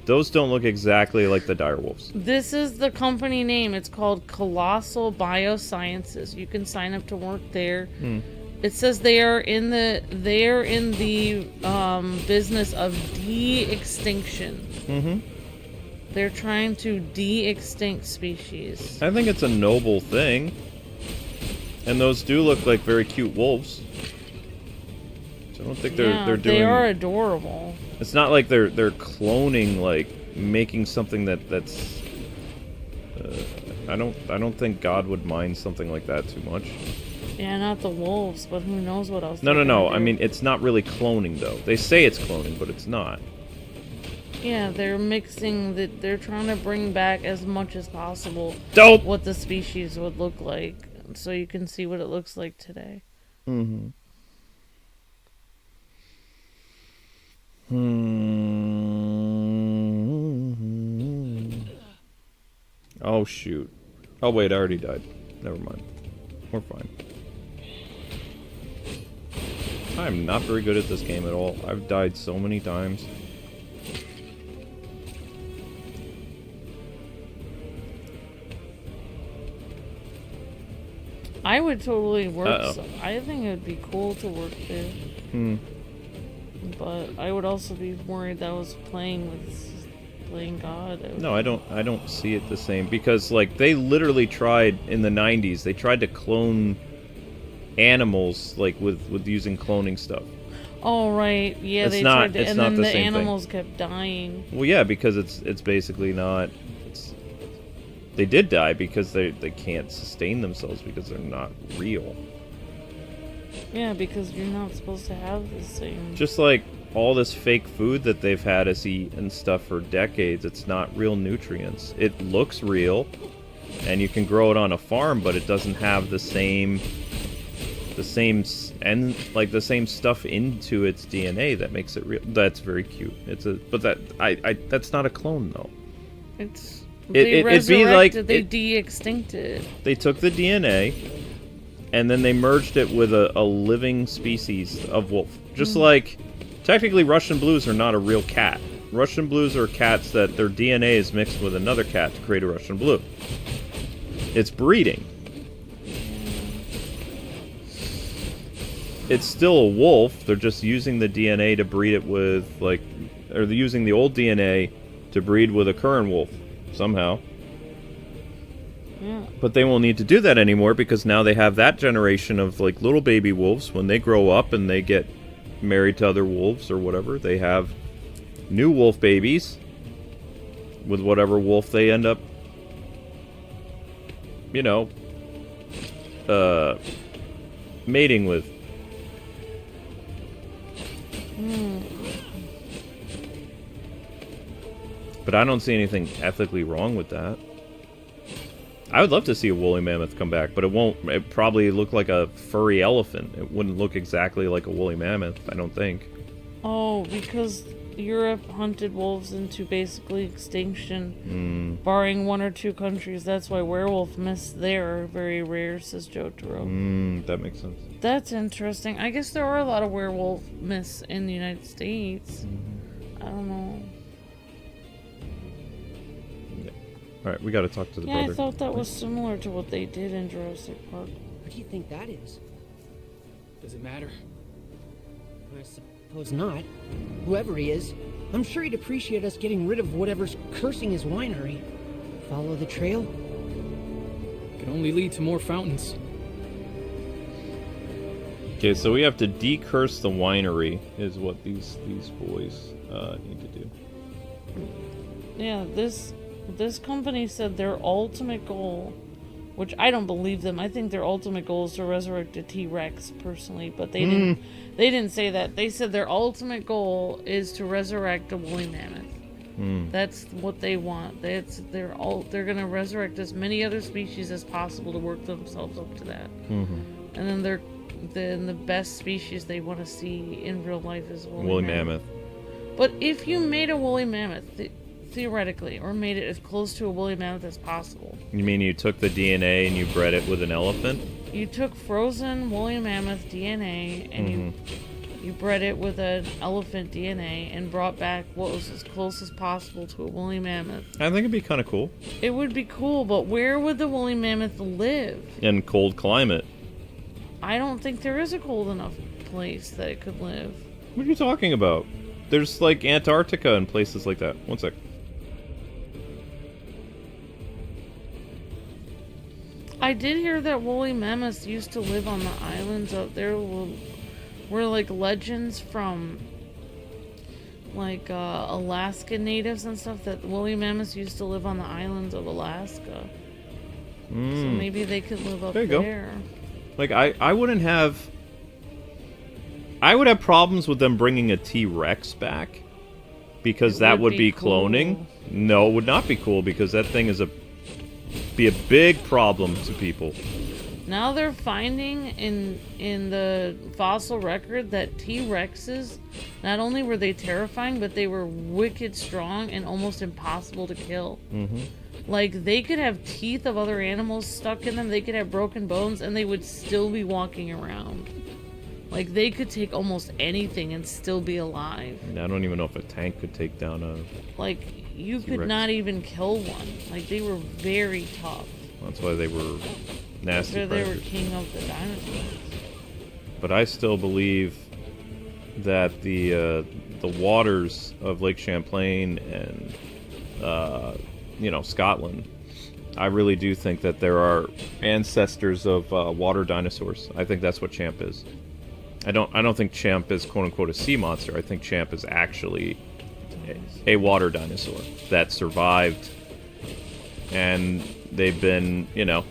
Those don't look exactly like the direwolves. This is the company name. It's called Colossal Biosciences. You can sign up to work there. It says they are in the business of de-extinction. They're trying to de-extinct species. I think it's a noble thing. And those do look like very cute wolves. So I don't think they're doing... They are adorable. It's not like they're cloning, like making something that's. I don't think God would mind something like that too much. Yeah, not the wolves, but who knows what else. No. I mean, it's not really cloning though. They say it's cloning, but it's not. Yeah, they're mixing they're trying to bring back as much as possible what the species would look like, so you can see what it looks like today. Oh, shoot. Oh, wait, I already died. Never mind. We're fine. I'm not very good at this game at all. I've died so many times. I would totally work. Uh-oh. I think it would be cool to work there. But I would also be worried that I was playing God. No, I don't see it the same because like they literally tried in the 90s. They tried to clone animals like with using cloning stuff. Oh right, yeah, It's they not- tried to, it's and not then the the same thing. animals kept dying. Well, yeah, because it's basically not. They did die because they can't sustain themselves because they're not real. Yeah, because you're not supposed to have the same. Just like all this fake food that they've had us eat and stuff for decades, it's not real nutrients. It looks real, and you can grow it on a farm, but it doesn't have the same stuff into its DNA that makes it real. That's very cute. That's not a clone though. It'd be like they de-extincted. They took the DNA and then they merged it with a living species of wolf. Just like, technically Russian blues are not a real cat. Russian blues are cats that their DNA is mixed with another cat to create a Russian blue. It's breeding. It's still a wolf, they're just using the DNA to breed it with, like, or they're using the old DNA to breed with a current wolf, somehow. Yeah. But they won't need to do that anymore because now they have that generation of, like, little baby wolves. When they grow up and they get married to other wolves or whatever, they have new wolf babies with whatever wolf they end up, you know, mating with. But I don't see anything ethically wrong with that. I would love to see a woolly mammoth come back, but it won't. It probably look like a furry elephant. It wouldn't look exactly like a woolly mammoth, I don't think. Oh, because Europe hunted wolves into basically extinction, barring 1 or 2 countries. That's why werewolf myths there are very rare, says Jotaro. That makes sense. That's interesting. I guess there are a lot of werewolf myths in the United States. I don't know. Alright, we gotta talk to the brother. I thought that was similar to what they did in Jurassic Park. What do you think that is? Does it matter? I suppose not. Whoever he is, I'm sure he'd appreciate us getting rid of whatever's cursing his winery. Follow the trail? Can only lead to more fountains. Okay, so we have to decurse the winery, is what these boys need to do. Yeah, this company said their ultimate goal, which I don't believe them. I think their ultimate goal is to resurrect a T-Rex, personally, but they didn't say that. They said their ultimate goal is to resurrect a woolly mammoth. That's what they want. They're gonna resurrect as many other species as possible to work themselves up to that. And then the best species they want to see in real life is woolly mammoth. But if you made a woolly mammoth, theoretically, or made it as close to a woolly mammoth as possible. You mean you took the DNA and you bred it with an elephant? You took frozen woolly mammoth DNA and you bred it with an elephant DNA and brought back what was as close as possible to a woolly mammoth. I think it'd be kind of cool. It would be cool, but where would the woolly mammoth live? In cold climate. I don't think there is a cold enough place that it could live. What are you talking about? There's like Antarctica and places like that. One sec. I did hear that woolly mammoths used to live on the islands up there. Were like legends from like Alaska natives and stuff that woolly mammoths used to live on the islands of Alaska. So maybe they could live up There you go. there. Like I wouldn't have. I would have problems with them bringing a T-Rex back because It that would would be be cloning. cool. No, it would not be cool because that thing is be a big problem to people. Now they're finding in the fossil record that T-Rexes, not only were they terrifying, but they were wicked strong and almost impossible to kill. Like, they could have teeth of other animals stuck in them, they could have broken bones, and they would still be walking around. Like, they could take almost anything and still be alive. I don't even know if a tank could take down a... Like, you T-Rex. could not even kill one. Like, they were very tough. That's why they were nasty So they were predators. king of the dinosaurs. But I still believe that the waters of Lake Champlain and you know, Scotland, I really do think that there are ancestors of water dinosaurs. I think that's what Champ is. I don't think Champ is quote unquote a sea monster. I think Champ is actually a water dinosaur that survived, and they've been, you know,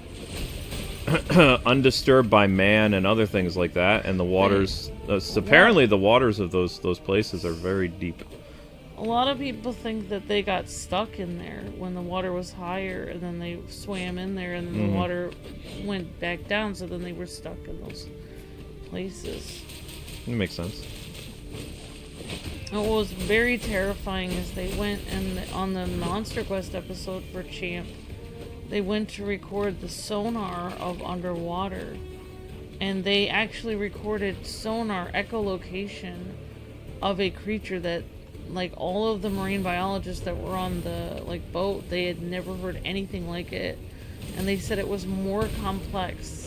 undisturbed by man and other things like that. And the waters, apparently, the waters of those places are very deep. A lot of people think that they got stuck in there when the water was higher, and then they swam in there, and then the water went back down, so then they were stuck in those places. It makes sense. And what was very terrifying is they went, and on the Monster Quest episode for Champ, they went to record the sonar of underwater, and they actually recorded sonar echolocation of a creature that, like, all of the marine biologists that were on the, like, boat, they had never heard anything like it, and they said it was more complex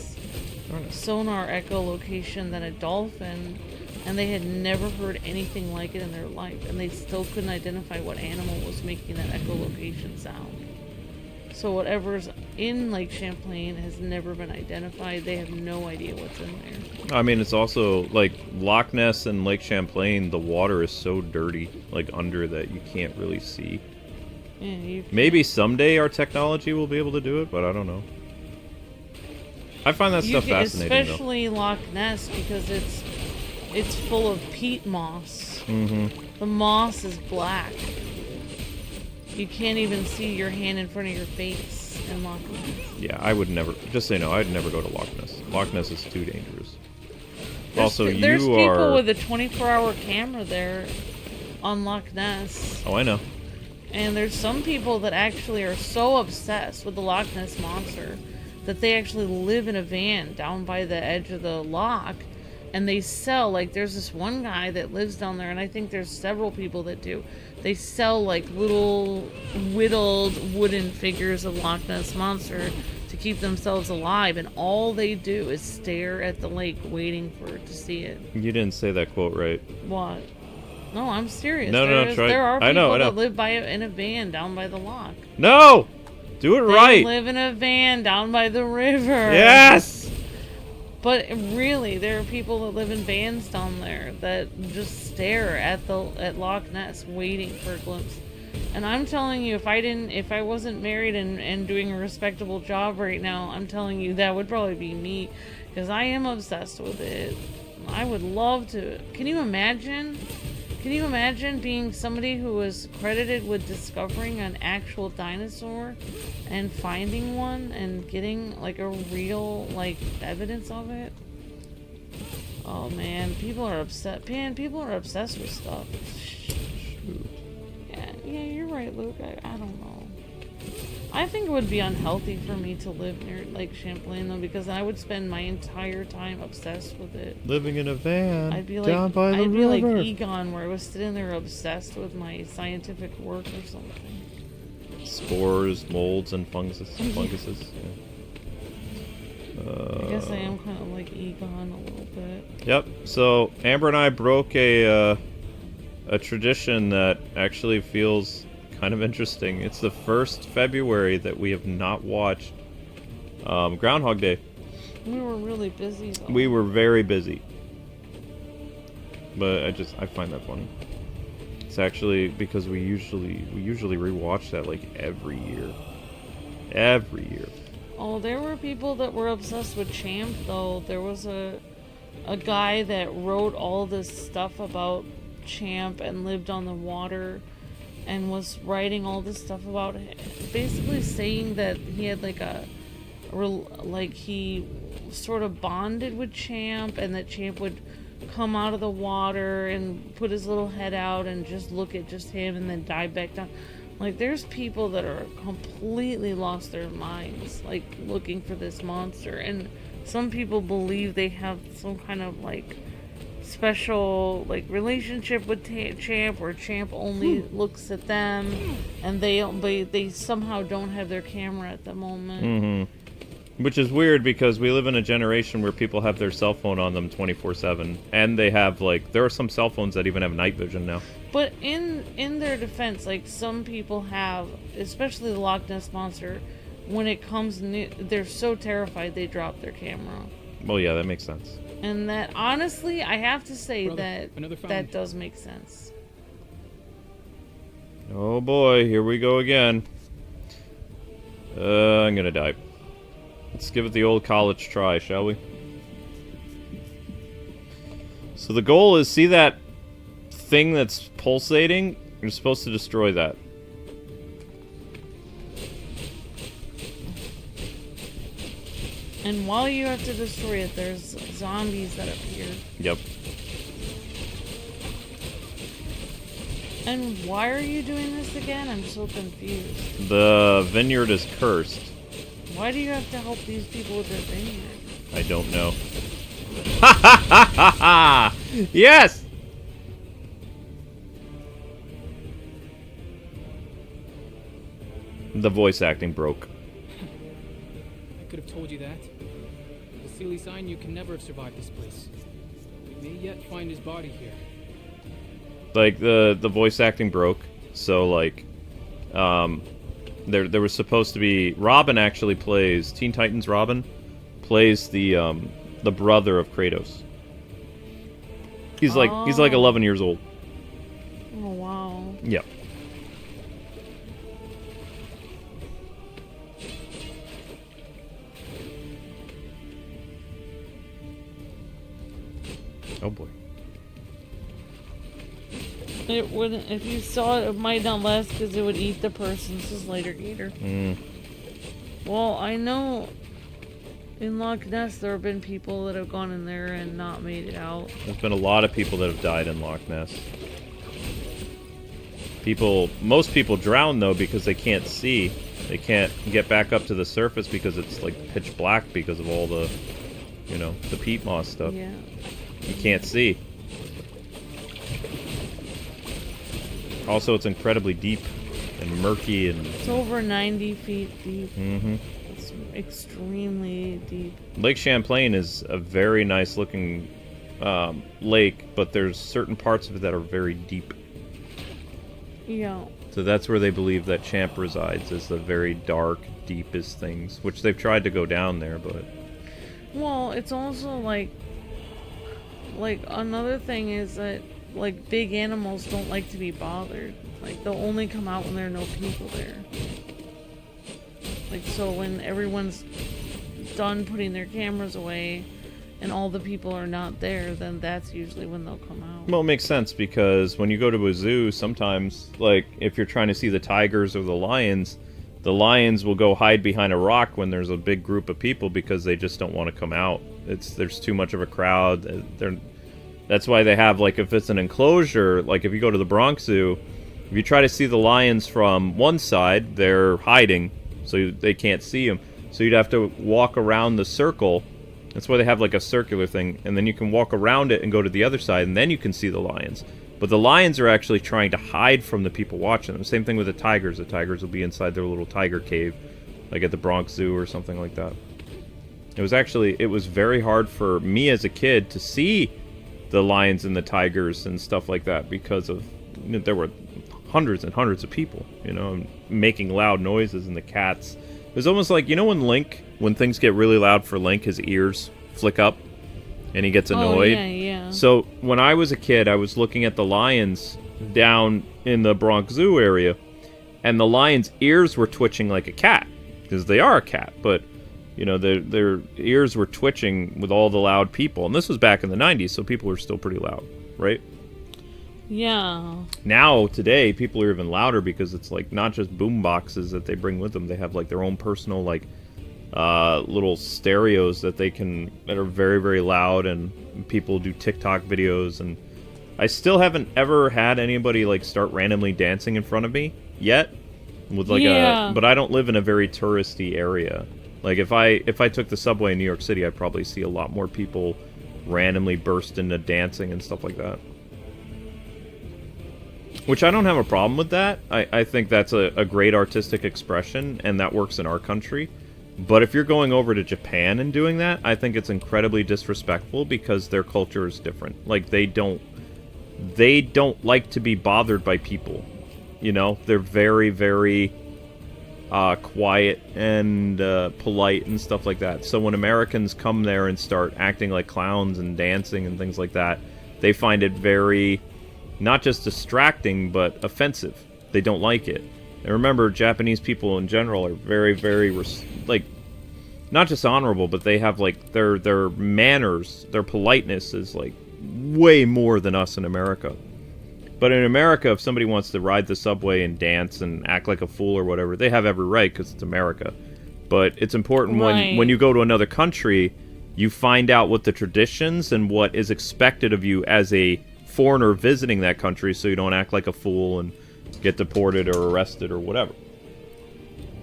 sonar echolocation than a dolphin, and they had never heard anything like it in their life, and they still couldn't identify what animal was making that echolocation sound. So whatever's in Lake Champlain has never been identified. They have no idea what's in there. I mean, it's also, like, Loch Ness and Lake Champlain, the water is so dirty, like, under that you can't really see. Yeah, Maybe someday our technology will be able to do it, but I don't know. I find that stuff fascinating, especially Loch Ness, because it's full of peat moss. Mm-hmm. The moss is black. You can't even see your hand in front of your face in Loch Ness. Yeah, I would never, just so you know, I'd never go to Loch Ness. Loch Ness is too dangerous. There's people with a 24-hour camera there on Loch Ness. Oh, I know. And there's some people that actually are so obsessed with the Loch Ness Monster that they actually live in a van down by the edge of the loch, and they sell, like, there's this one guy that lives down there, and I think there's several people that do. They sell, like, little whittled wooden figures of Loch Ness Monster to keep themselves alive, and all they do is stare at the lake waiting for it to see it. You didn't say that quote right. What? No, I'm serious. No, try. There are people I know. that live in a van down by the loch. No! Do it right! They live in a van down by the river. Yes! But really, there are people that live in vans down there that just stare at Loch Ness, waiting for a glimpse. And I'm telling you, if I wasn't married and doing a respectable job right now, I'm telling you that would probably be me, because I am obsessed with it. I would love to. Can you imagine? Can you imagine being somebody who was credited with discovering an actual dinosaur and finding one and getting, like, a real, like, evidence of it? Oh man, people are upset. Man, people are obsessed with stuff. Yeah, you're right, Luke. I don't know. I think it would be unhealthy for me to live near Lake Champlain, though, because I would spend my entire time obsessed with it. Living in a van I'd be down by the river. Like Egon, where I was sitting there obsessed with my scientific work or something. Spores, molds, and funguses. I guess I am kind of like Egon a little bit. Yep. So Amber and I broke a tradition that actually feels kind of interesting. It's the 1st February that we have not watched Groundhog Day. We were really busy, though. We were very busy. But I find that funny. It's actually because we usually rewatch that, like, every year. Every year. Oh, there were people that were obsessed with Champ, though. There was a guy that wrote all this stuff about Champ and lived on the water and was writing all this stuff about it, basically saying that he had he sort of bonded with Champ, and that Champ would come out of the water and put his little head out and just look at just him and then dive back down. Like, there's people that are completely lost their minds, like, looking for this monster. And some people believe they have some kind of, like, special, like, relationship with Champ, or Champ only looks at them, and they somehow don't have their camera at the moment. Mm-hmm. Which is weird, because we live in a generation where people have their cell phone on them 24/7. And they have, like, there are some cell phones that even have night vision now. But in their defense, like, some people have, especially the Loch Ness Monster, when it comes new, they're so terrified they drop their camera. Well, yeah, that makes sense. And that, honestly, I have to say Brother, that does make sense. Oh boy, here we go again. I'm gonna die. Let's give it the old college try, shall we? So the goal is, see that thing that's pulsating? You're supposed to destroy that. And while you have to destroy it, there's zombies that appear. Yep. And why are you doing this again? I'm so confused. The vineyard is cursed. Why do you have to help these people with their vineyard? I don't know. Ha ha ha ha ha! Yes! The voice acting broke. I could have told you that. The Sealy sign, you can never have survived this place. We may yet find his body here. Like, the voice acting broke, so, like, there was supposed to be... Robin actually plays... Teen Titans Robin plays the brother of Kratos. He's like 11 years old. Oh, wow. Yep. Oh boy. It wouldn't, if you saw it, it might not last because it would eat the person. This is later gator. Mm. Well, I know in Loch Ness there have been people that have gone in there and not made it out. There's been a lot of people that have died in Loch Ness. Most people drown though because they can't see. They can't get back up to the surface because it's like pitch black because of all the, you know, the peat moss stuff. Yeah. You can't see. Also, it's incredibly deep and murky and... It's over 90 feet deep. Mm-hmm. It's extremely deep. Lake Champlain is a very nice looking lake, but there's certain parts of it that are very deep. Yeah. So that's where they believe that Champ resides, is the very dark, deepest things, which they've tried to go down there, but... Well, it's also like another thing is that, like, big animals don't like to be bothered. Like, they'll only come out when there are no people there. Like, so when everyone's done putting their cameras away and all the people are not there, then that's usually when they'll come out. Well, it makes sense, because when you go to a zoo, sometimes, like, if you're trying to see the tigers or the lions will go hide behind a rock when there's a big group of people because they just don't want to come out. There's too much of a crowd. That's why they have, like, if it's an enclosure, like if you go to the Bronx Zoo, if you try to see the lions from one side, they're hiding, so they can't see them. So you'd have to walk around the circle. That's why they have, like, a circular thing, and then you can walk around it and go to the other side, and then you can see the lions. But the lions are actually trying to hide from the people watching them. Same thing with the tigers. The tigers will be inside their little tiger cave, like at the Bronx Zoo or something like that. It was very hard for me as a kid to see the lions and the tigers and stuff like that because of, you know, there were hundreds and hundreds of people, you know, making loud noises, and the cats. It was almost like, you know, when things get really loud for Link, his ears flick up and he gets annoyed. Oh, yeah. So when I was a kid, I was looking at the lions down in the Bronx Zoo area, and the lion's ears were twitching like a cat, because they are a cat, but, you know, their ears were twitching with all the loud people. And this was back in the 90s, so people were still pretty loud, right? Yeah. Now, today, people are even louder because it's, like, not just boom boxes that they bring with them. They have, like, their own personal, like, little stereos that are very, very loud, and people do TikTok videos. And I still haven't ever had anybody, like, start randomly dancing in front of me yet. with like but I don't live in a very touristy area. Like if I took the subway in New York City, I'd probably see a lot more people randomly burst into dancing and stuff like that. Which I don't have a problem with that. I think that's a great artistic expression, and that works in our country. But if you're going over to Japan and doing that, I think it's incredibly disrespectful because their culture is different. Like, they don't like to be bothered by people. You know? They're very, very quiet and polite and stuff like that. So when Americans come there and start acting like clowns and dancing and things like that, they find it very, not just distracting, but offensive. They don't like it. And remember, Japanese people in general are very, very, like, not just honorable, but they have, like, their manners, their politeness is, like, way more than us in America. But in America, if somebody wants to ride the subway and dance and act like a fool or whatever, they have every right because it's America. But it's important when you go to another country, you find out what the traditions and what is expected of you as a foreigner visiting that country, so you don't act like a fool and get deported or arrested or whatever.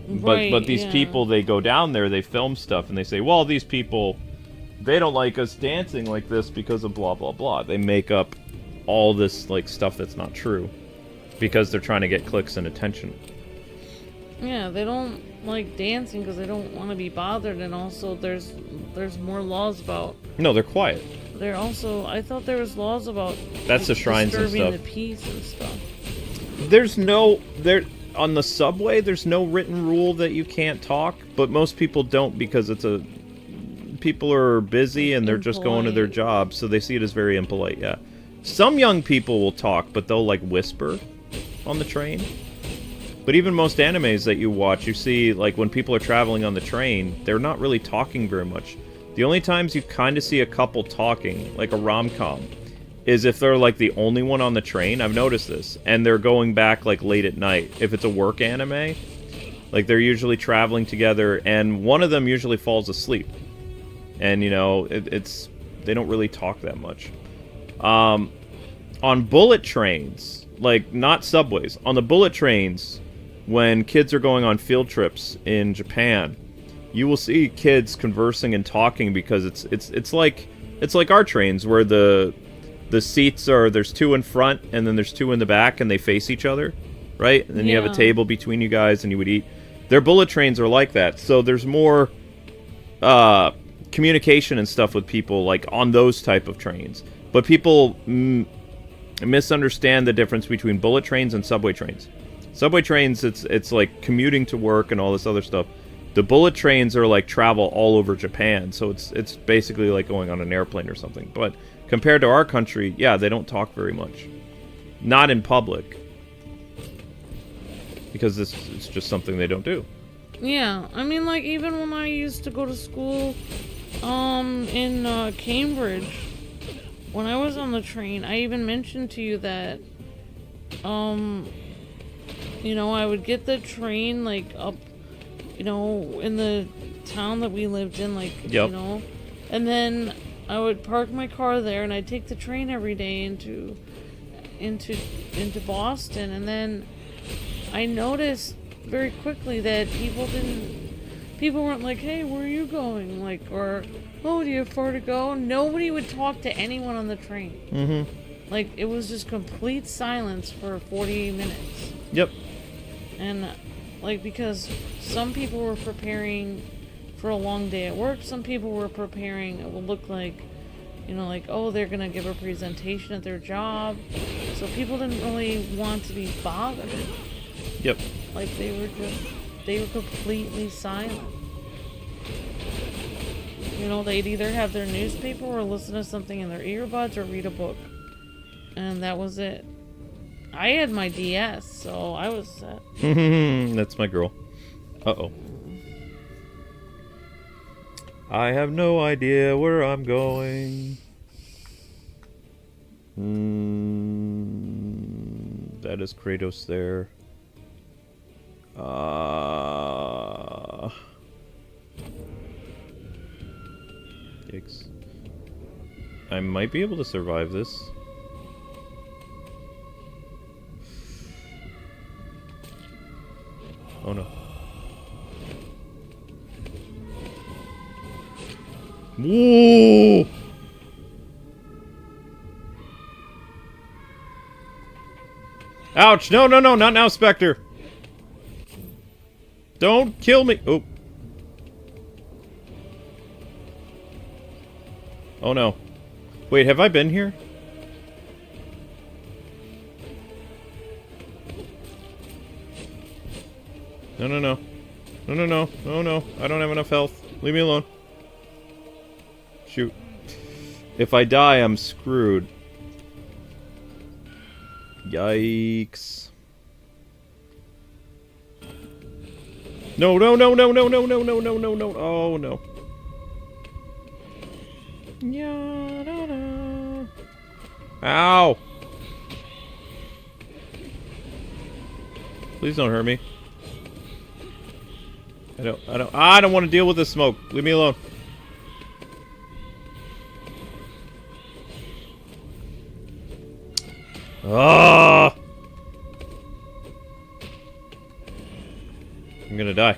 But these people, they go down there, they film stuff, and they say, well, these people, they don't like us dancing like this because of blah, blah, blah. They make up all this, like, stuff that's not true because they're trying to get clicks and attention. Yeah, they don't like dancing because they don't want to be bothered, and also there's more laws about... No, they're quiet. They're also... I thought there was laws about... That's the shrines and disturbing stuff. the peace and stuff. There's no... On the subway, there's no written rule that you can't talk, but most people don't because it's a... People are busy and they're just going to their jobs, so they see it as very impolite, yeah. Some young people will talk, but they'll, like, whisper on the train. But even most animes that you watch, you see, like, when people are traveling on the train, they're not really talking very much. The only times you kind of see a couple talking, like a rom-com, is if they're, like, the only one on the train. I've noticed this. And they're going back, like, late at night. If it's a work anime, like, they're usually traveling together, and one of them usually falls asleep. And, you know, they don't really talk that much. On bullet trains, like, not subways, on the bullet trains, when kids are going on field trips in Japan, you will see kids conversing and talking because it's like our trains where the seats are, there's two in front and then there's two in the back and they face each other, right? And then you have a table between you guys and you would eat. Their bullet trains are like that, so there's more communication and stuff with people, like, on those type of trains. But people misunderstand the difference between bullet trains and subway trains. Subway trains, it's like commuting to work and all this other stuff. The bullet trains are like travel all over Japan, so it's basically like going on an airplane or something. But compared to our country, yeah, they don't talk very much. Not in public. Because it's just something they don't do. Yeah, I mean, like, even when I used to go to school in Cambridge, when I was on the train, I even mentioned to you that, you know, I would get the train, like, up, you know, in the town that we lived in, like, you know, and then I would park my car there, and I'd take the train every day into Boston, and then I noticed very quickly that people weren't like, hey, where are you going? Like, or, oh, do you have far to go? Nobody would talk to anyone on the train. Mm-hmm. Like, it was just complete silence for 40 minutes. Yep. And, like, because some people were preparing for a long day at work, some people were preparing, it would look like, you know, like, oh, they're going to give a presentation at their job. So people didn't really want to be bothered. Yep. Like, they were completely silent. You know, they'd either have their newspaper or listen to something in their earbuds or read a book. And that was it. I had my DS, so I was set. That's my girl. Uh-oh. I have no idea where I'm going. That is Kratos there. Yikes. I might be able to survive this. Oh no. Whoa! Ouch! No, no, no, not now, Spectre! Don't kill me! Oh. Oh no. Wait, have I been here? No, no, no. No, no, no. Oh no. I don't have enough health. Leave me alone. Shoot. If I die, I'm screwed. Yikes. No, no, no, no, no, no, no, no, no, no, no. Oh, no. Yeah, da, da. Ow! Please don't hurt me. I don't want to deal with this smoke. Leave me alone. Ah! I'm gonna die.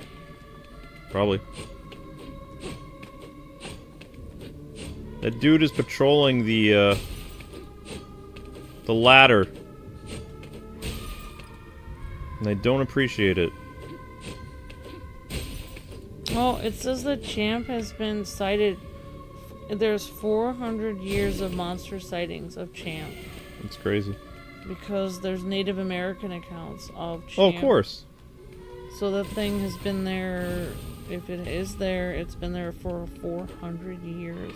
Probably. That dude is patrolling the ladder. And I don't appreciate it. Well, it says the champ has been sighted. There's 400 years of monster sightings of champ. That's crazy. Because there's Native American accounts of champ. Oh, of course. So the thing has been there, if it is there, it's been there for 400 years.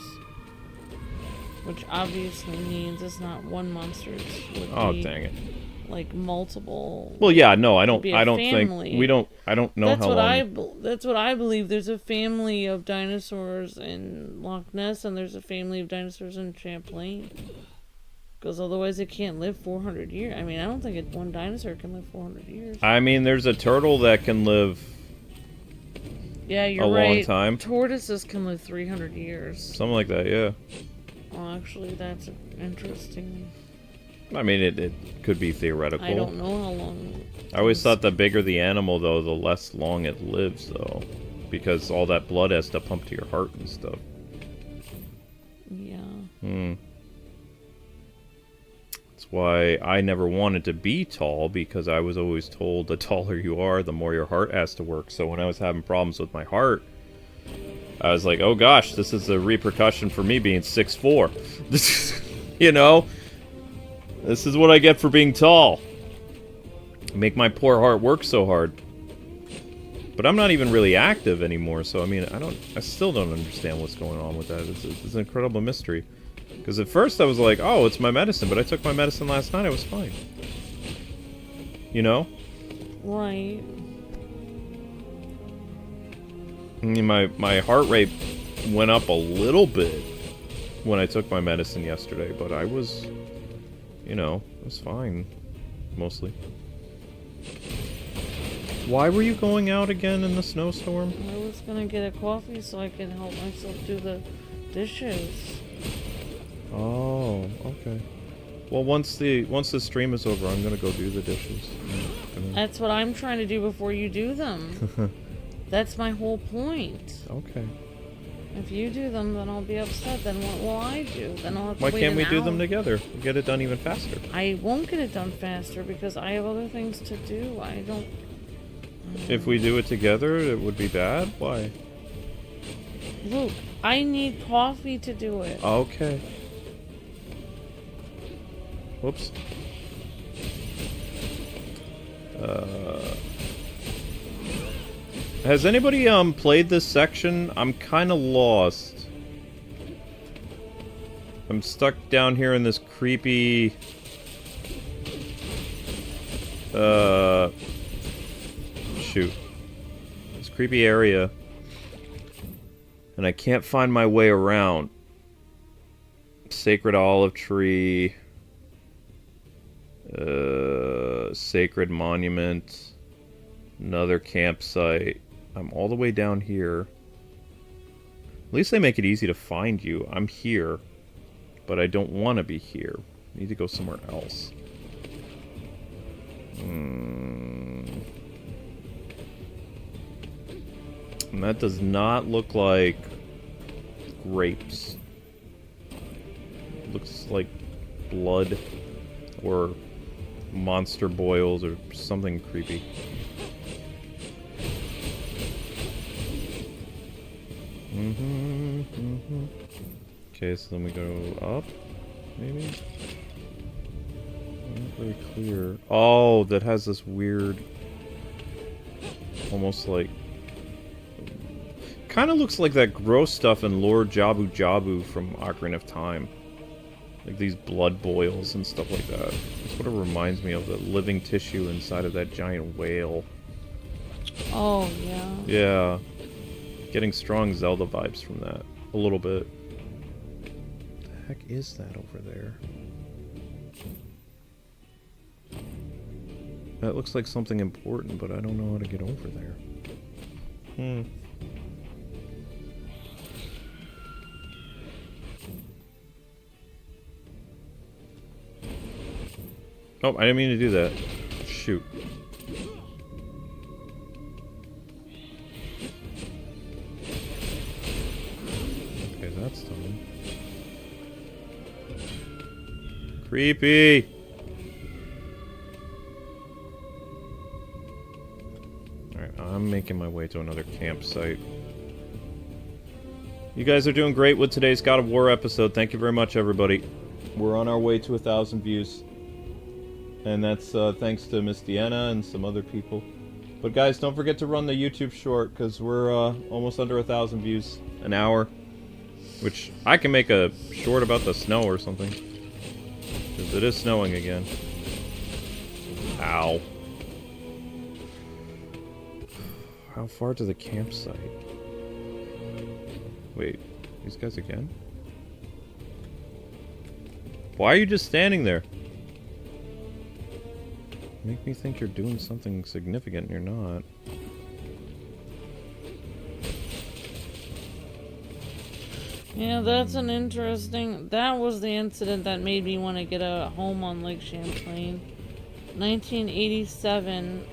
Which obviously means it's not one monster. Oh, dang it. Like multiple. Well, yeah, no, I don't think I don't know that's how what long. That's what I believe. There's a family of dinosaurs in Loch Ness, and there's a family of dinosaurs in Champlain. Because otherwise it can't live 400 years. I mean, I don't think one dinosaur can live 400 years. I mean, there's a turtle that can live yeah, you're a right. long time. Tortoises can live 300 years. Something like that, yeah. Well, actually, that's interesting. I mean, it could be theoretical. I don't know how long. I always thought the bigger the animal, though, the less long it lives, though. Because all that blood has to pump to your heart and stuff. Yeah. That's why I never wanted to be tall, because I was always told the taller you are, the more your heart has to work. So when I was having problems with my heart, I was like, oh gosh, this is a repercussion for me being 6'4". You know? This is what I get for being tall. Make my poor heart work so hard. But I'm not even really active anymore, so I mean, I still don't understand what's going on with that. It's an incredible mystery. Because at first I was like, oh, it's my medicine, but I took my medicine last night, I was fine. You know? Right. I mean, my heart rate went up a little bit when I took my medicine yesterday, but I was, you know, it was fine, mostly. Why were you going out again in the snowstorm? I was gonna get a coffee so I can help myself do the dishes. Oh, okay. Well, once the stream is over, I'm gonna go do the dishes. That's what I'm trying to do before you do them. That's my whole point. Okay. If you do them, then I'll be upset. Then what will I do? Then I'll have to Why wait can't we an do them hour. together? Get it done even faster. I won't get it done faster because I have other things to do. I don't... If we do it together, it would be bad? Why? Luke, I need coffee to do it. Okay. Whoops. Has anybody played this section? I'm kind of lost. I'm stuck down here in this creepy shoot. This creepy area. And I can't find my way around. Sacred olive tree. Sacred monument. Another campsite. I'm all the way down here. At least they make it easy to find you. I'm here. But I don't want to be here. I need to go somewhere else. And that does not look like grapes. It looks like blood or monster boils or something creepy. Okay, so then we go up, maybe? Not very clear. Oh, that has this weird, almost like, kind of looks like that gross stuff in Lord Jabu Jabu from Ocarina of Time. Like these blood boils and stuff like that. That's what it reminds me of, the living tissue inside of that giant whale. Oh, yeah. Yeah. Getting strong Zelda vibes from that. A little bit. What the heck is that over there? That looks like something important, but I don't know how to get over there. Oh, I didn't mean to do that. Shoot. Okay, that's done. Creepy! Alright, I'm making my way to another campsite. You guys are doing great with today's God of War episode. Thank you very much, everybody. We're on our way to 1,000 views. And that's thanks to Miss Deanna and some other people. But guys, don't forget to run the YouTube short, because we're almost under 1,000 views an hour. Which, I can make a short about the snow or something. Because it is snowing again. Ow. How far to the campsite? Wait, these guys again? Why are you just standing there? Make me think you're doing something significant and you're not. Yeah, that's an interesting... That was the incident that made me want to get a home on Lake Champlain. 1987,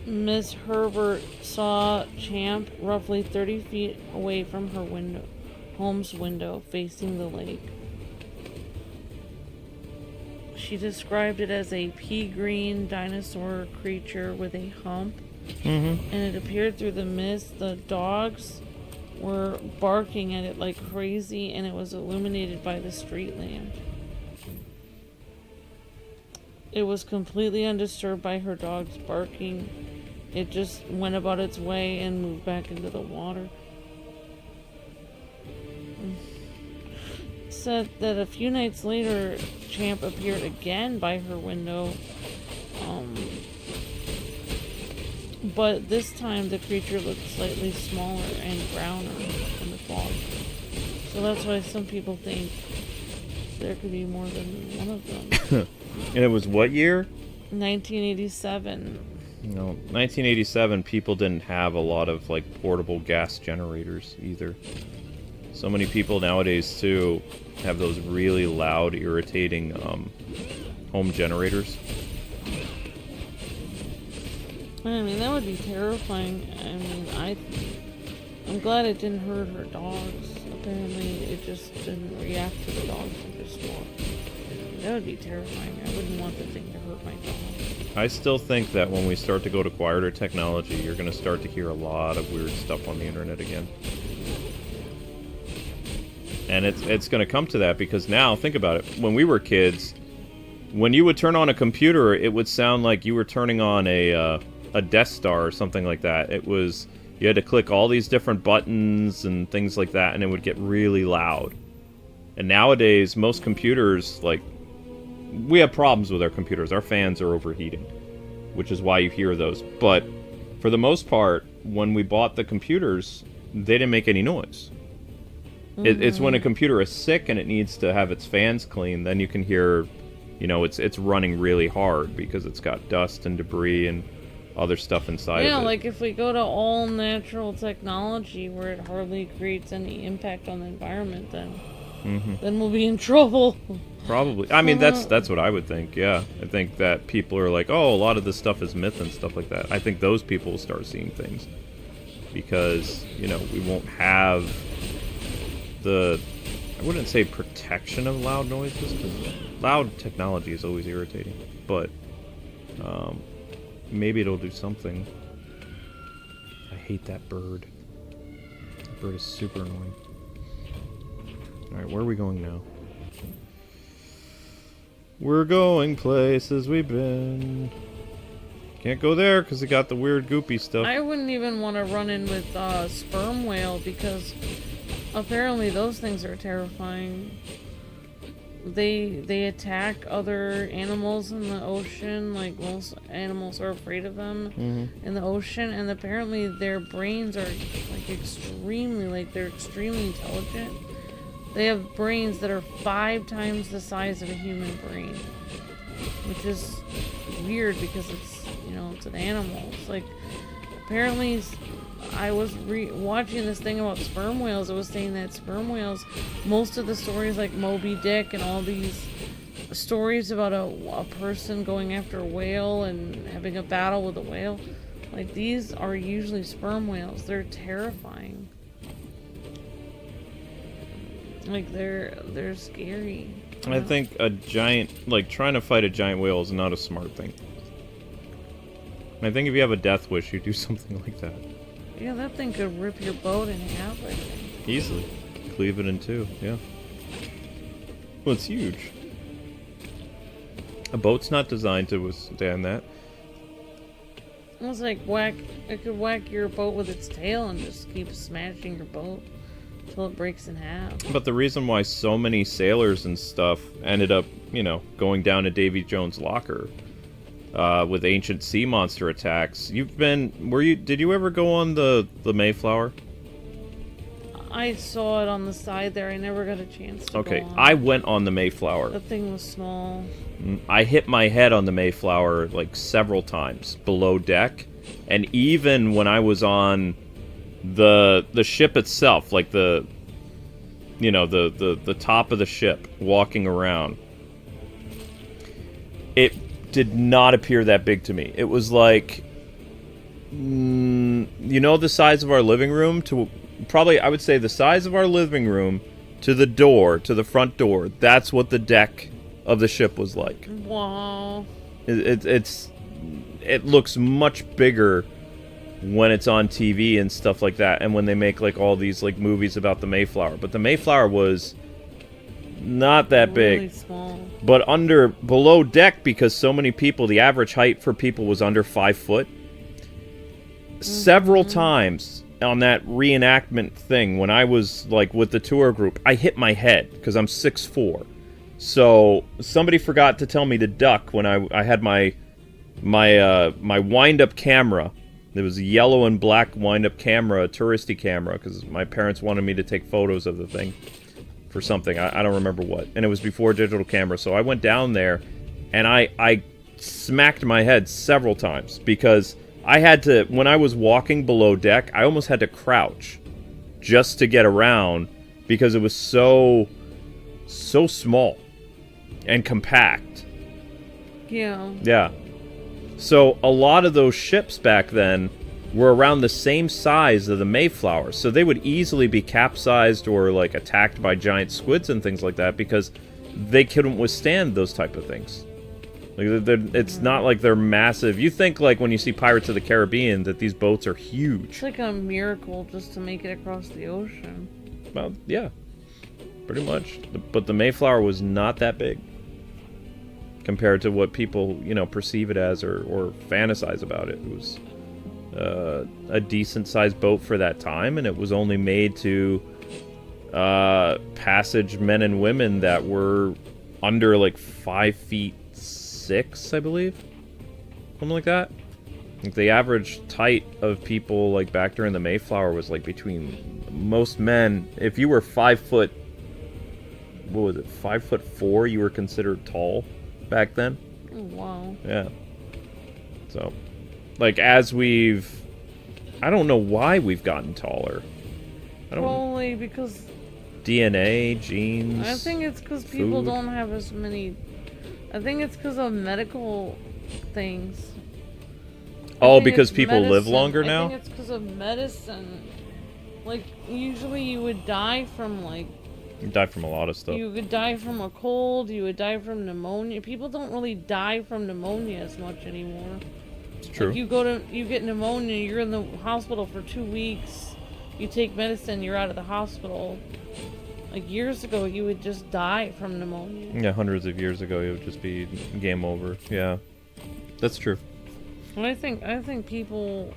Miss Herbert saw Champ roughly 30 feet away from her window, home's window, facing the lake. She described it as a pea-green dinosaur creature with a hump. And it appeared through the mist. The dogs were barking at it like crazy, and it was illuminated by the street lamp. It was completely undisturbed by her dog's barking. It just went about its way and moved back into the water. Said that a few nights later, Champ appeared again by her window, but this time the creature looked slightly smaller and browner in the fog. So that's why some people think there could be more than one of them. And it was what year? 1987. No, 1987, people didn't have a lot of, like, portable gas generators either. So many people nowadays, too, have those really loud, irritating home generators. I mean, that would be terrifying. I mean, I'm glad it didn't hurt her dogs. Apparently, it just didn't react to the dogs and just walked. That would be terrifying. I wouldn't want the thing to hurt my dog. I still think that when we start to go to quieter technology, you're going to start to hear a lot of weird stuff on the internet again. And it's going to come to that, because now, think about it. When we were kids, when you would turn on a computer, it would sound like you were turning on a Death Star or something like that. It was, you had to click all these different buttons and things like that, and it would get really loud. And nowadays, most computers, like, we have problems with our computers. Our fans are overheating, which is why you hear those. But for the most part, when we bought the computers, they didn't make any noise. It's when a computer is sick and it needs to have its fans cleaned, then you can hear, you know, it's running really hard because it's got dust and debris and other stuff inside of it. Yeah, like if we go to all natural technology where it hardly creates any impact on the environment, then we'll be in trouble. Probably. I mean, that's what I would think, yeah. I think that people are like, oh, a lot of this stuff is myth and stuff like that. I think those people will start seeing things. because, you know, we won't have the, I wouldn't say protection of loud noises, because loud technology is always irritating, but maybe it'll do something. I hate that bird. That bird is super annoying. Alright, where are we going now? We're going places we've been. Can't go there because it got the weird goopy stuff. I wouldn't even want to run in with sperm whale because apparently those things are terrifying. They attack other animals in the ocean, like most animals are afraid of them in the ocean, and apparently their brains are like they're extremely intelligent. They have brains that are 5 times the size of a human brain, which is weird because it's, you know, it's an animal. It's like, apparently, I was watching this thing about sperm whales. It was saying that sperm whales, most of the stories like Moby Dick and all these stories about a person going after a whale and having a battle with a whale, like these are usually sperm whales. They're terrifying. Like they're scary. I think a giant, like trying to fight a giant whale is not a smart thing. I think if you have a death wish, you do something like that. Yeah, that thing could rip your boat in half, I think. Easily. Cleave it in two, yeah. Well, it's huge. A boat's not designed to withstand that. It's like it could whack your boat with its tail and just keep smashing your boat until it breaks in half. But the reason why so many sailors and stuff ended up, you know, going down to Davy Jones' locker with ancient sea monster attacks. Did you ever go on the Mayflower? I saw it on the side there. I never got a chance to Okay, go on. I went on the Mayflower. The thing was small. I hit my head on the Mayflower like several times below deck, and even when I was on the ship itself, like the top of the ship, walking around, it did not appear that big to me. It was like, you know, the size of our living room to probably, I would say the size of our living room to the door, to the front door. That's what the deck of the ship was like. Wow. It looks much bigger when it's on TV and stuff like that, and when they make like all these like movies about the Mayflower. But the Mayflower was not that Really big. small. But below deck, because so many people, the average height for people was under 5 foot. Several times on that reenactment thing, when I was like with the tour group, I hit my head because I'm 6'4". So somebody forgot to tell me to duck when I had my wind-up camera. There was a yellow and black wind-up camera, a touristy camera, because my parents wanted me to take photos of the thing for something. I don't remember what. And it was before digital camera, so I went down there, and I smacked my head several times, because I had to, when I was walking below deck, I almost had to crouch just to get around, because it was so small and compact. Yeah. Yeah. So a lot of those ships back then were around the same size of the Mayflower, so they would easily be capsized or like attacked by giant squids and things like that, because they couldn't withstand those type of things. Like it's not like they're massive. You think like when you see Pirates of the Caribbean that these boats are huge. It's like a miracle just to make it across the ocean. Well, yeah, pretty much. But the Mayflower was not that big compared to what people, you know, perceive it as or fantasize about it. It was a decent-sized boat for that time, and it was only made to passage men and women that were under like 5'6", I believe, something like that. Like the average height of people like back during the Mayflower was like between most men. If you were 5 foot, what was it, 5'4", you were considered tall back then. Oh, wow. Yeah. So, like, as I don't know why we've gotten taller. Probably because DNA, genes. I think it's because people food. don't have as many. I think it's because of medical things. Oh, think because it's people live medicine. longer I now? think it's because of medicine. Like, usually you would die from, like... You die from a lot of stuff. You would die from a cold, you would die from pneumonia. People don't really die from pneumonia as much anymore. It's true. Like, you get pneumonia, you're in the hospital for 2 weeks. You take medicine, you're out of the hospital. Like, years ago, you would just die from pneumonia. Yeah, hundreds of years ago, it would just be game over. Yeah, that's true. And I think people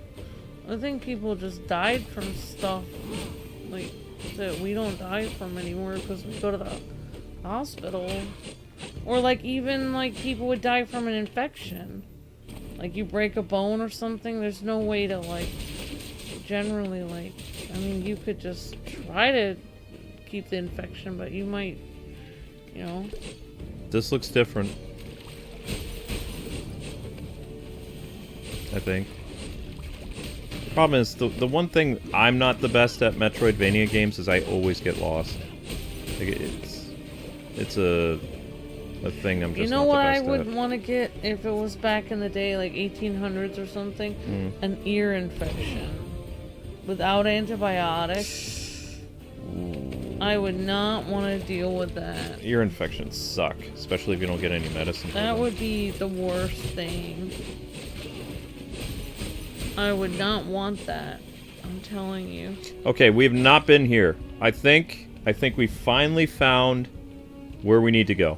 just died from stuff, like, that we don't die from anymore because we go to the hospital. Or, like, even, like, people would die from an infection. Like, you break a bone or something, there's no way to, like, generally, like, I mean, you could just try to keep the infection, but you might, you know. This looks different. I think. The problem is, the one thing I'm not the best at Metroidvania games is I always get lost. Like, it's a thing I'm just You know not what the I best would at. want to get if it was back in the day, like 1800s or something? An ear infection. Without antibiotics. I would not want to deal with that. Ear infections suck, especially if you don't get any medicine for That them. would be the worst thing. I would not want that. I'm telling you. Okay, we have not been here. I think we finally found where we need to go.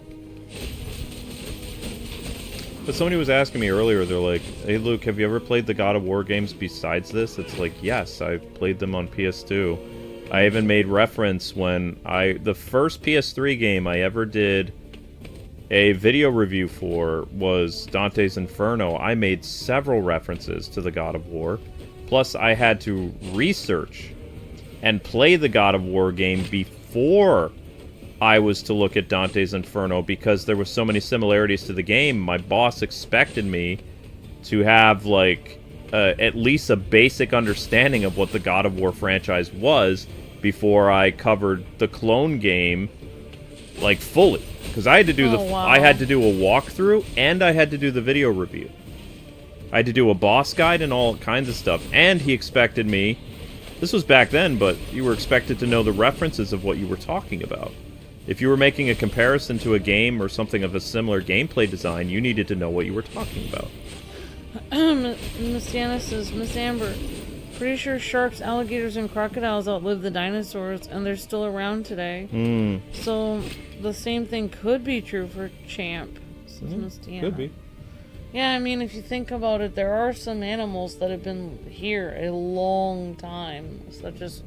But somebody was asking me earlier, they're like, hey Luke, have you ever played the God of War games besides this? It's like, yes, I've played them on PS2. I even made reference when the first PS3 game I ever did a video review for was Dante's Inferno. I made several references to the God of War. Plus, I had to research and play the God of War game before I was to look at Dante's Inferno because there were so many similarities to the game. My boss expected me to have, like, at least a basic understanding of what the God of War franchise was before I covered the clone game, like, fully. Because I had to do I had to do a walkthrough and I had to do the video review. I had to do a boss guide and all kinds of stuff. And he expected me, this was back then, but you were expected to know the references of what you were talking about. If you were making a comparison to a game or something of a similar gameplay design, you needed to know what you were talking about. Miss Deanna says, Miss Amber, pretty sure sharks, alligators, and crocodiles outlived the dinosaurs, and they're still around today. So the same thing could be true for Champ, says Miss Deanna. Could be. Yeah, I mean, if you think about it, there are some animals that have been here a long time, such as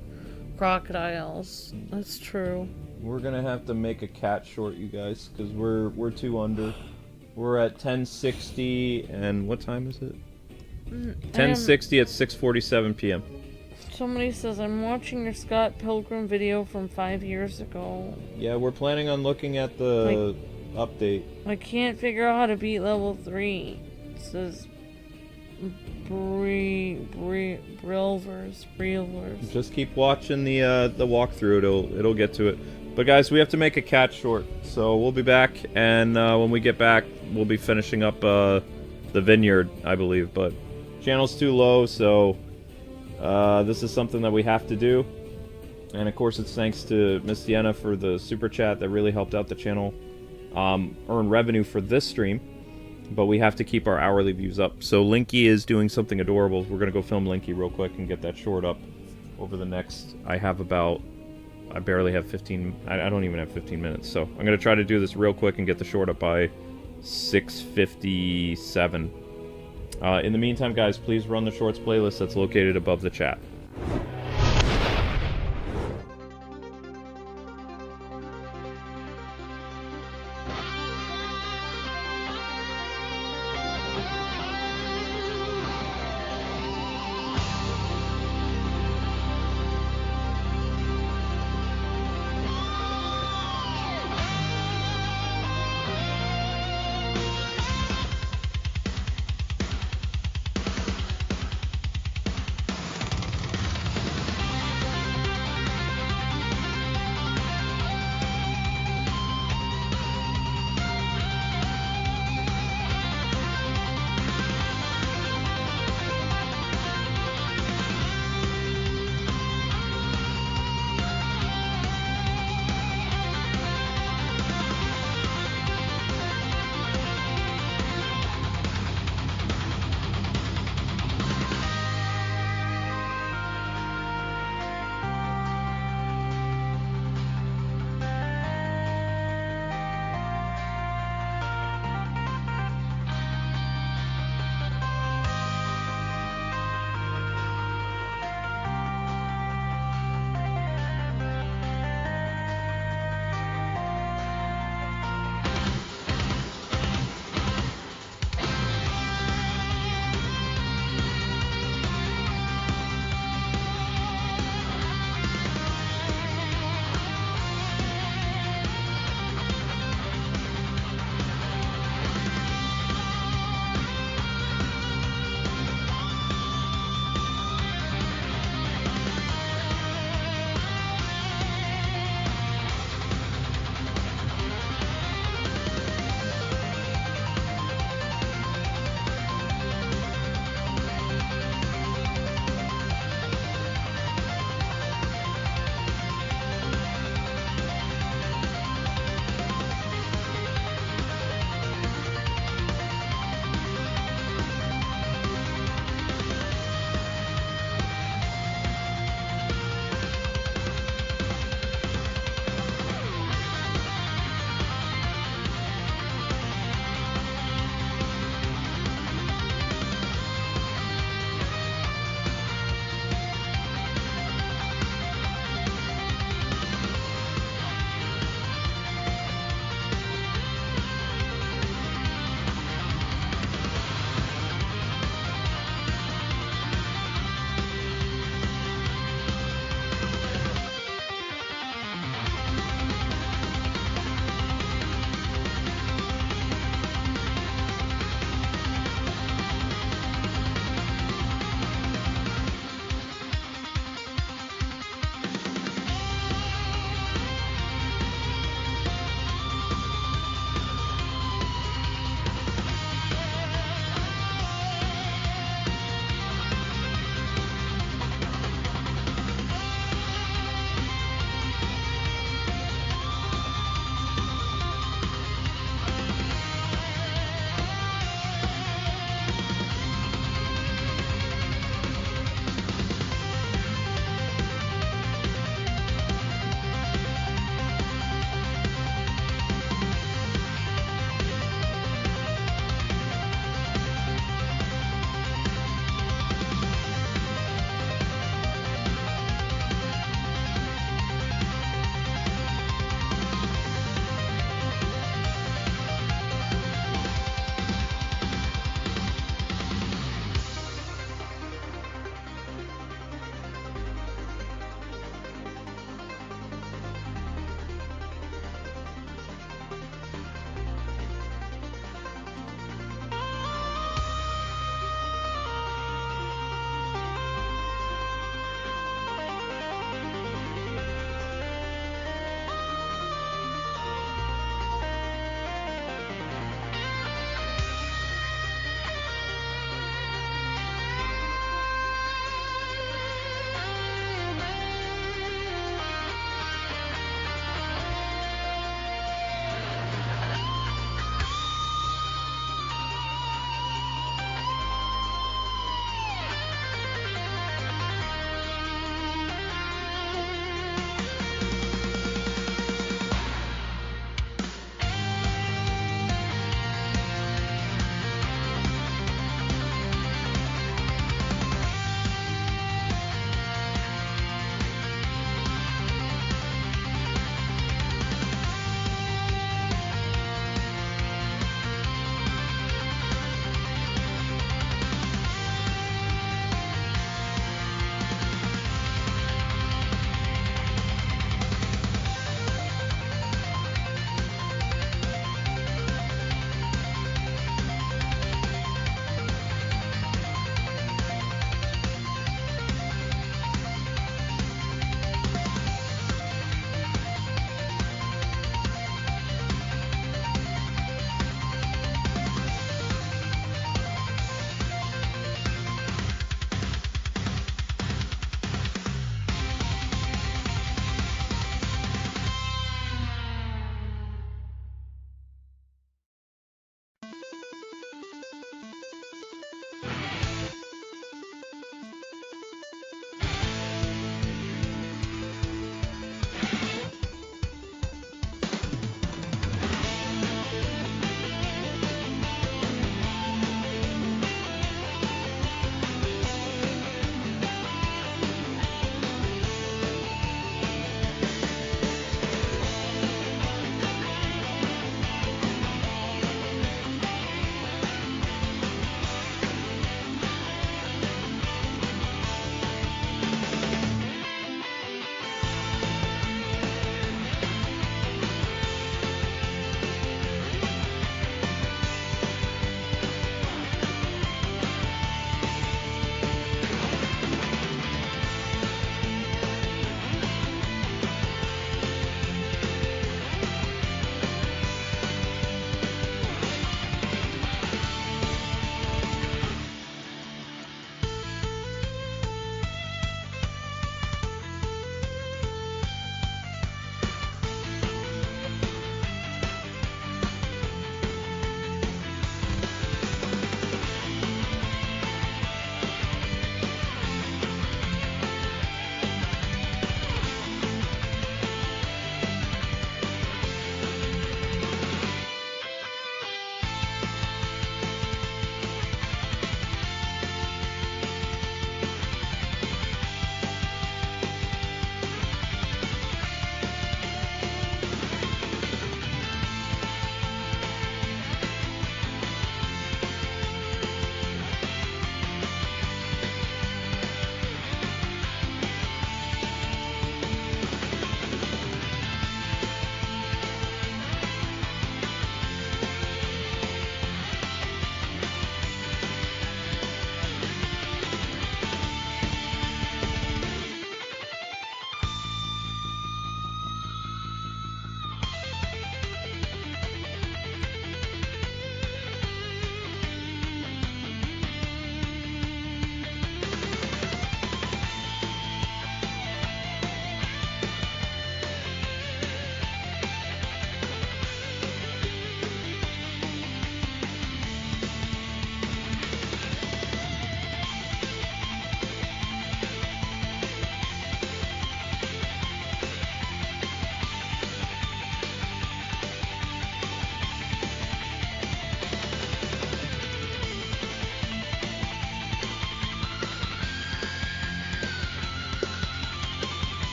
crocodiles. That's true. We're gonna have to make a cat short, you guys, because we're 2 under. We're at 10:60, and what time is it? 10:60 at 6:47 p.m. Somebody says, I'm watching your Scott Pilgrim video from 5 years ago. Yeah, we're planning on looking at the update. I can't figure out how to beat level 3. It says Brilvers. Just keep watching the walkthrough. It'll get to it. But guys, we have to make a cat short, so we'll be back, and when we get back, we'll be finishing up the vineyard, I believe. But channel's too low, so this is something that we have to do. And of course, it's thanks to Miss Deanna for the super chat that really helped out the channel earn revenue for this stream. But we have to keep our hourly views up. So Linky is doing something adorable. We're gonna go film Linky real quick and get that short up over the next. I barely have 15. I don't even have 15 minutes. So I'm gonna try to do this real quick and get the short up by 6:57. In the meantime, guys, please run the shorts playlist that's located above the chat.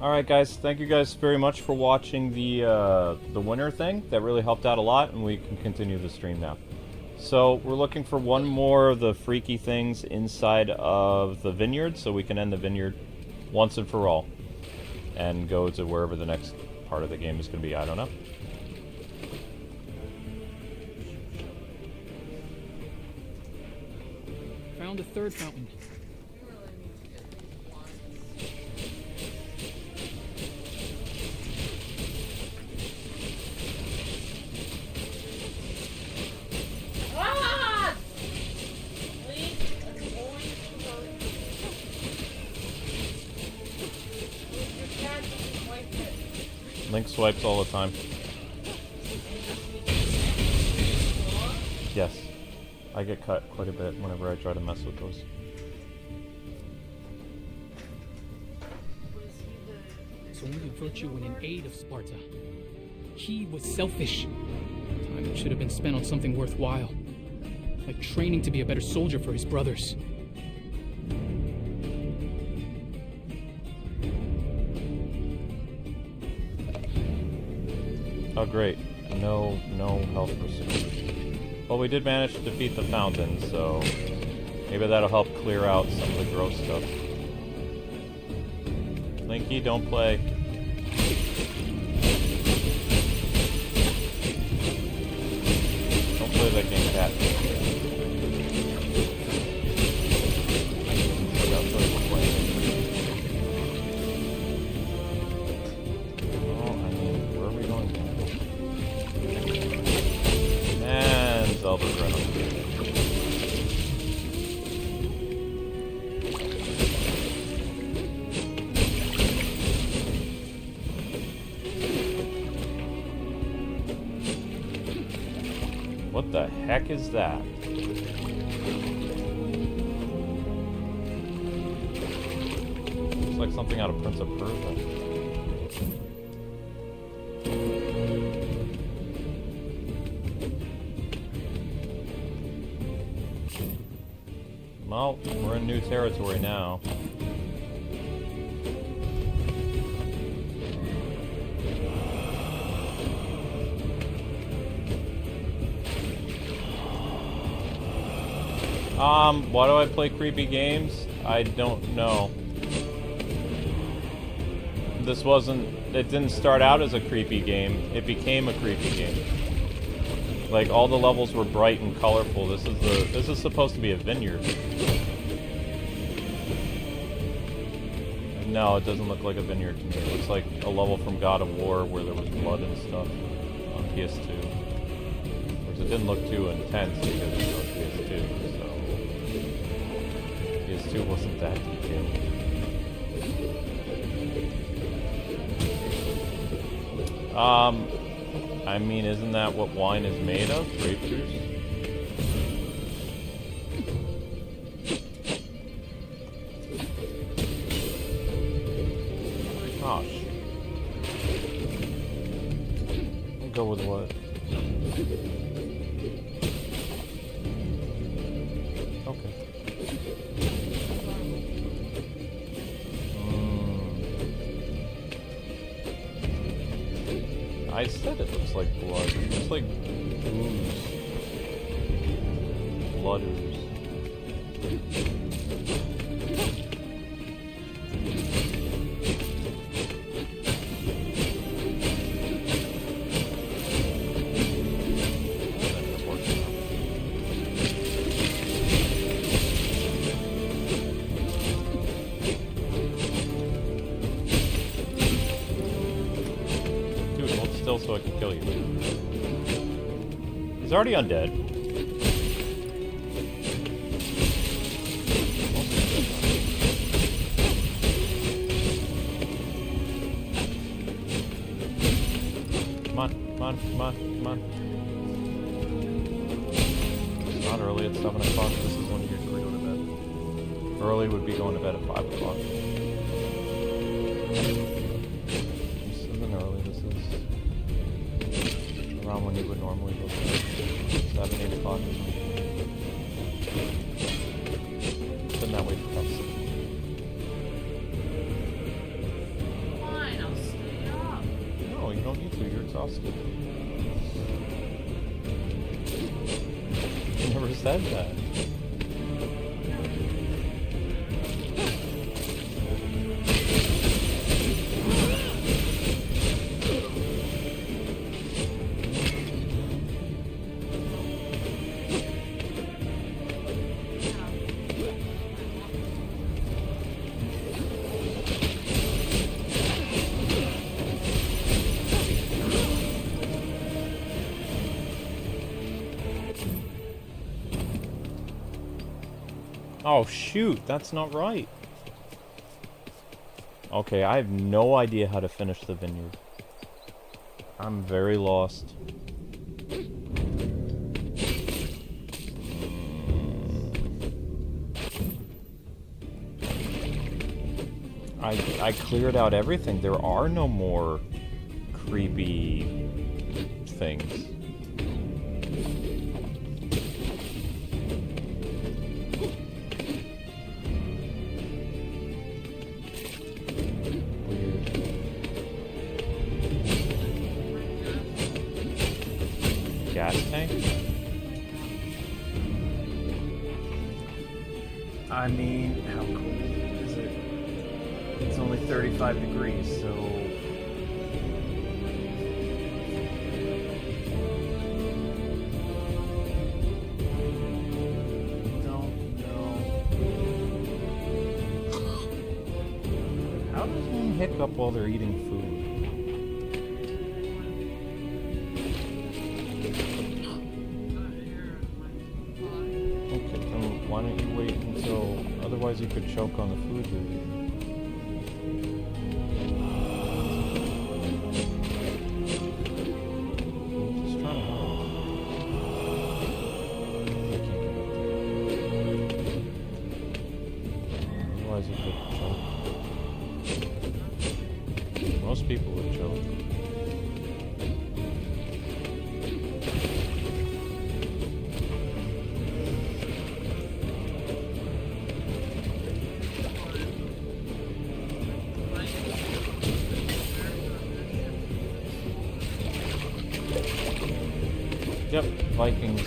Alright guys, thank you guys very much for watching the winter thing. That really helped out a lot, and we can continue the stream now. So, we're looking for one more of the freaky things inside of the vineyard, so we can end the vineyard once and for all. And go to wherever the next part of the game is going to be, I don't know. Found a third fountain. Link swipes all the time. Yes. I get cut quite a bit whenever I try to mess with those. So only virtue went in aid of Sparta. He was selfish. Time that should have been spent on something worthwhile. Like training to be a better soldier for his brothers. Oh great, no health restoration. Well, we did manage to defeat the fountain, so maybe that'll help clear out some of the gross stuff. Linky, don't play. Don't play that game, cat. Zelda run. What the heck is that? Looks like something out of Prince of Persia. Well, we're in new territory now. Why do I play creepy games? I don't know. It didn't start out as a creepy game. It became a creepy game. Like, all the levels were bright and colorful. This is supposed to be a vineyard. No, it doesn't look like a vineyard to me. It looks like a level from God of War where there was blood and stuff on PS2. Which it didn't look too intense because it was on PS2, so... PS2 wasn't that detailed. I mean, isn't that what wine is made of? Grape juice? Gosh. I'll go with what? Okay. I said it looks like blood. It looks like ooze. Blood ooze. So I can kill you. He's already undead. Come on, come on, come on, come on. It's not early, it's 7 o'clock. This is when you usually go to bed. Early would be going to bed at 5 o'clock. This isn't early, this is around when you would normally go to bed. 7, 8 o'clock. It's been that way for months. Come on. exhausted. I never said that. Oh shoot, that's not right. Okay, I have no idea how to finish the vineyard. I'm very lost. I cleared out everything. There are no more creepy things. Gas tank? I mean, how cold is it? It's only 35 degrees, so... Don't know. How does one hiccup while they're eating food? Why don't you wait until... Otherwise you could choke on the food you're eating. Just trying to help. Otherwise you could choke. Most people would choke. Yep, Vikings.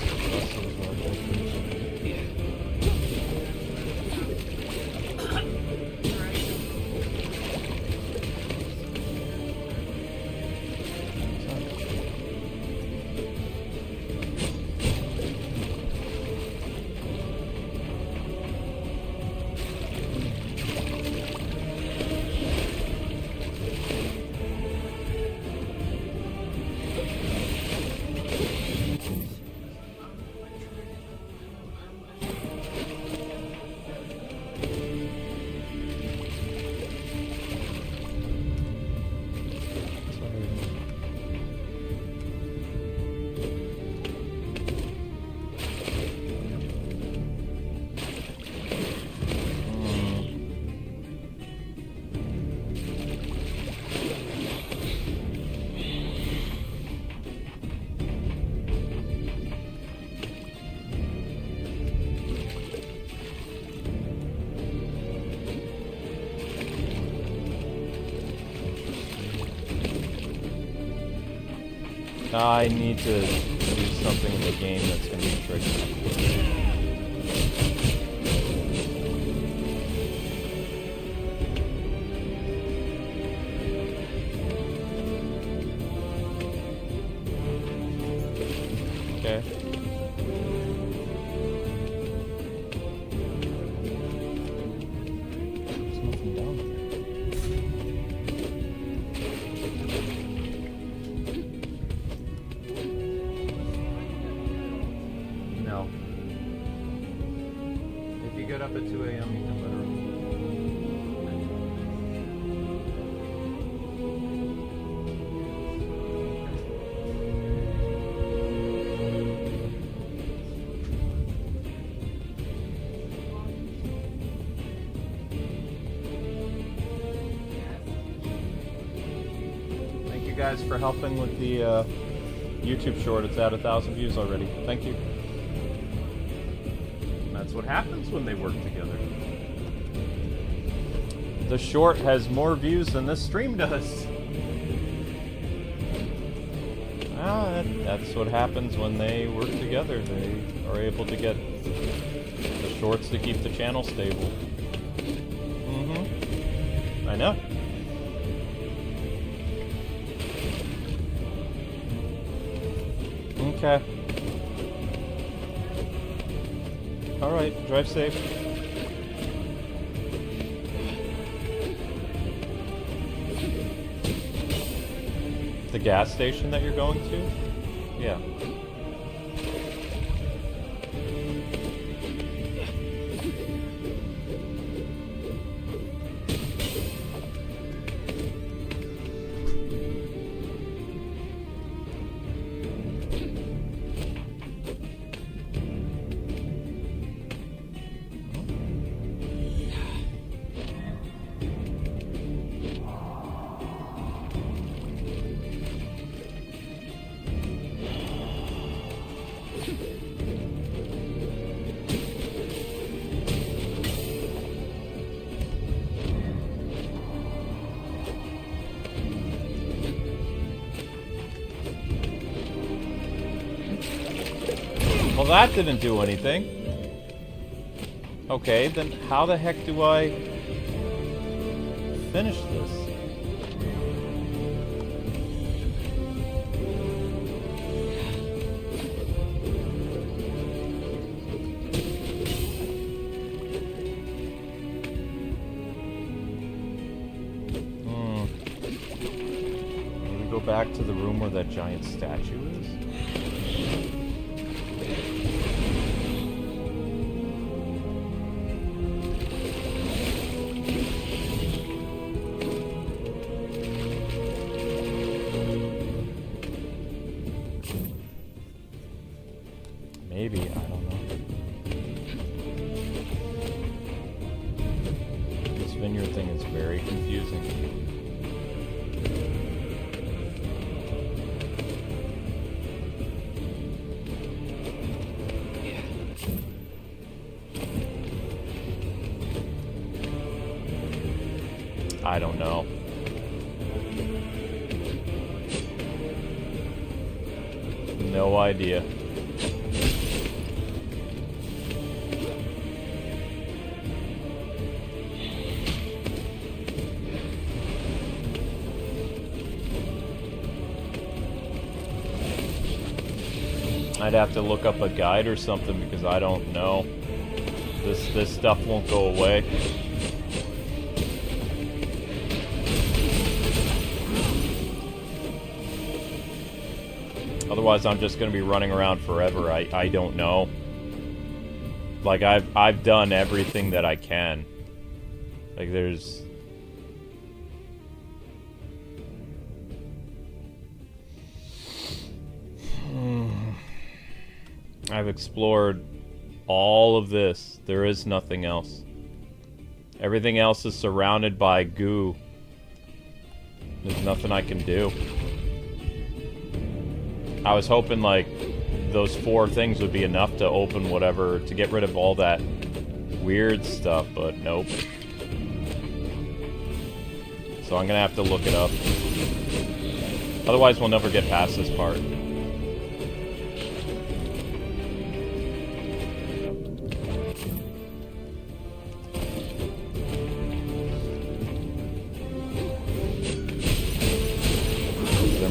I need to do something in the game that's going to be tricky. Okay. There's nothing down there. No. If you get up at 2 a.m., you can let her in. Thank you guys for helping with the YouTube short. It's at 1,000 views already. Thank you. That's what happens when they work together. The short has more views than this stream does. That's what happens when they work together. They are able to get the shorts to keep the channel stable. I know. Okay. Alright, drive safe. The gas station that you're going to? Yeah. Well, that didn't do anything. Okay, then how the heck do I finish this? Let me go back to the room where that giant statue is. Maybe, I don't know. This vineyard thing is very confusing. I don't know. No idea. I'd have to look up a guide or something because I don't know. This stuff won't go away. Otherwise, I'm just gonna be running around forever. I don't know. Like I've done everything that I can. Like there's. I've explored all of this. There is nothing else. Everything else is surrounded by goo. There's nothing I can do. I was hoping, like, those 4 things would be enough to open whatever, to get rid of all that weird stuff, but nope. So I'm gonna have to look it up. Otherwise, we'll never get past this part.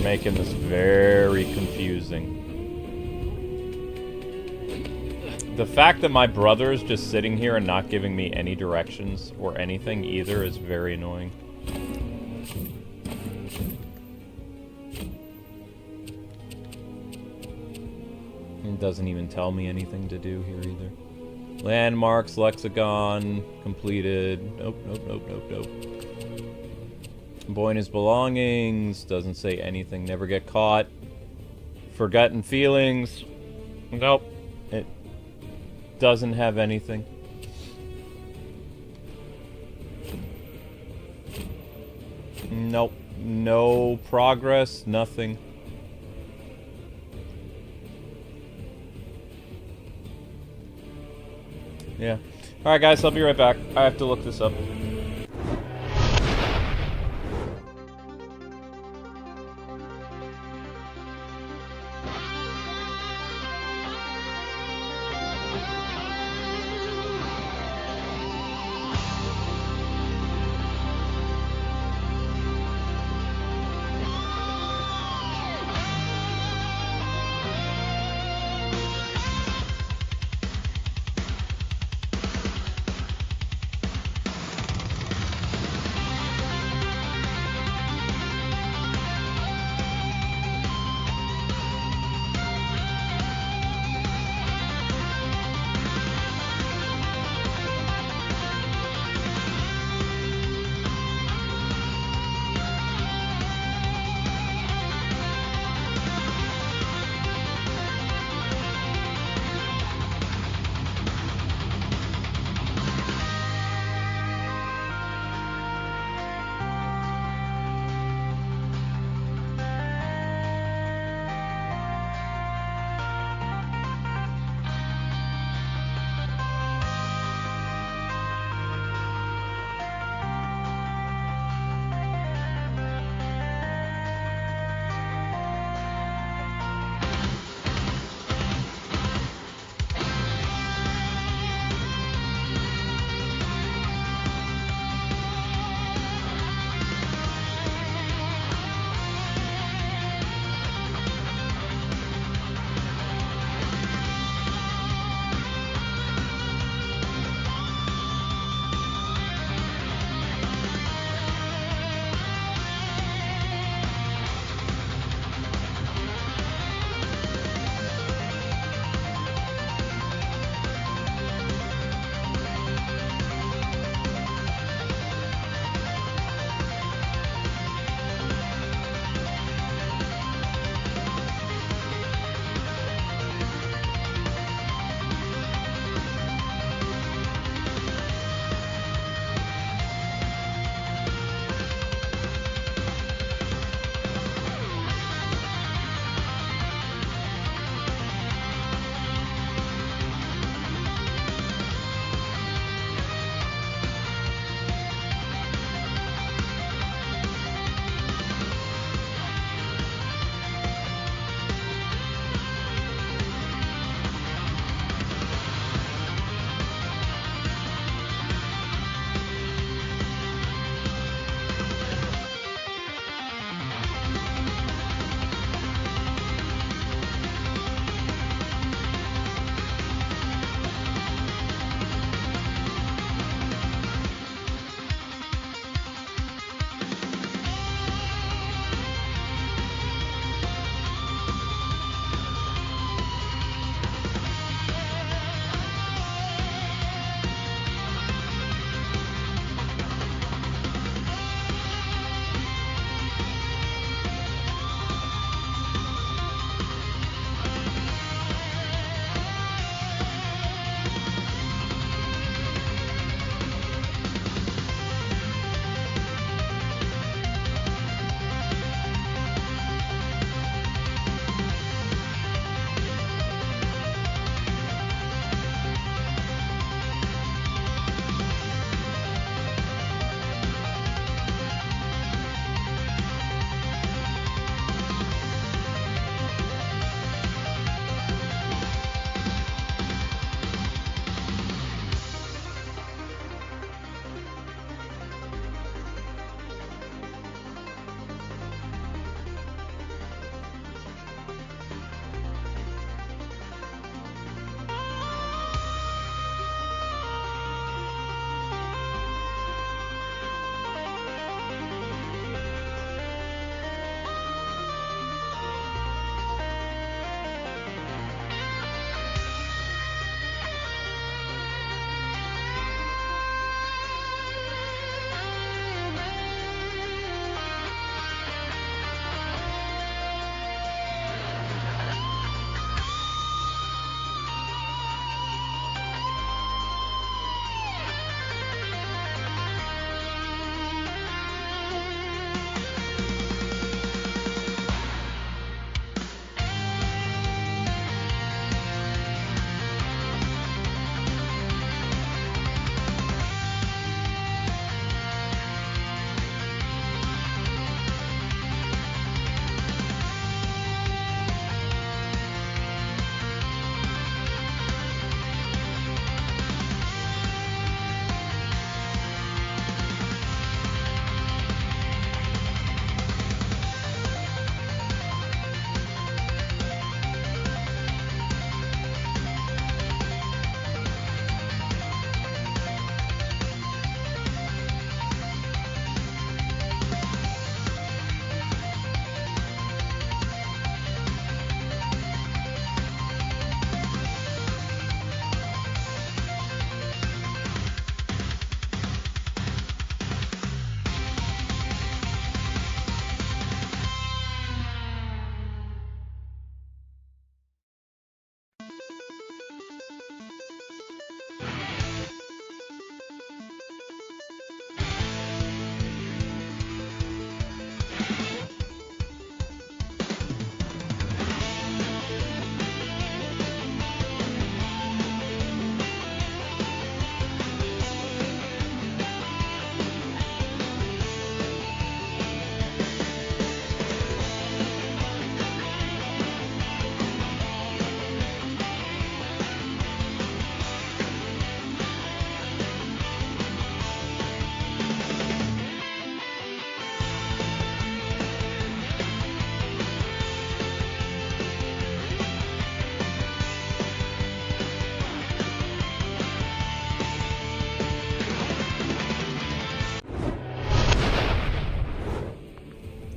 Making this very confusing. The fact that my brother is just sitting here and not giving me any directions or anything either is very annoying. It doesn't even tell me anything to do here either. Landmarks, lexicon, completed. Nope, nope, nope, nope, nope. Boy and his belongings. Doesn't say anything. Never get caught. Forgotten feelings. Nope. It doesn't have anything. Nope. No progress. Nothing. Yeah. Alright guys, I'll be right back. I have to look this up.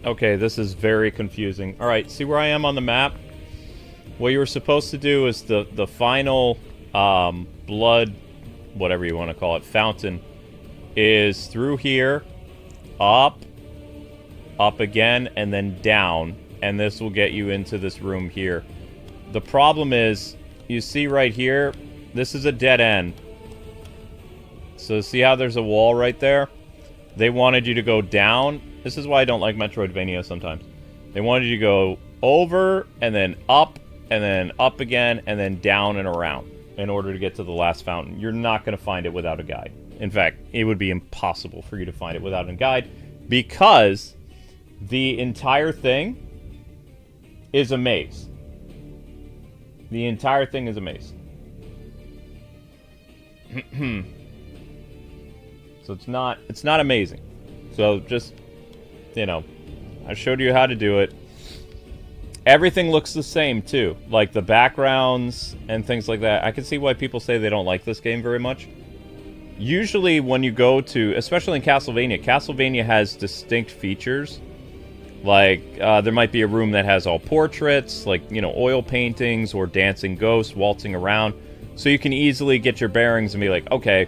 Okay, this is very confusing. Alright, see where I am on the map? What you were supposed to do is the final blood, whatever you want to call it, fountain, is through here, up again, and then down. And this will get you into this room here. The problem is, you see right here, this is a dead end. So see how there's a wall right there? They wanted you to go down. This is why I don't like Metroidvania sometimes. They wanted you to go over, and then up again, and then down and around in order to get to the last fountain. You're not going to find it without a guide. In fact, it would be impossible for you to find it without a guide, because the entire thing is a maze. The entire thing is a maze. So it's not amazing. So just, you know, I showed you how to do it. Everything looks the same too, like the backgrounds and things like that. I can see why people say they don't like this game very much. Usually when you go to, especially in Castlevania has distinct features. Like, there might be a room that has all portraits, like, you know, oil paintings or dancing ghosts waltzing around. So you can easily get your bearings and be like, okay,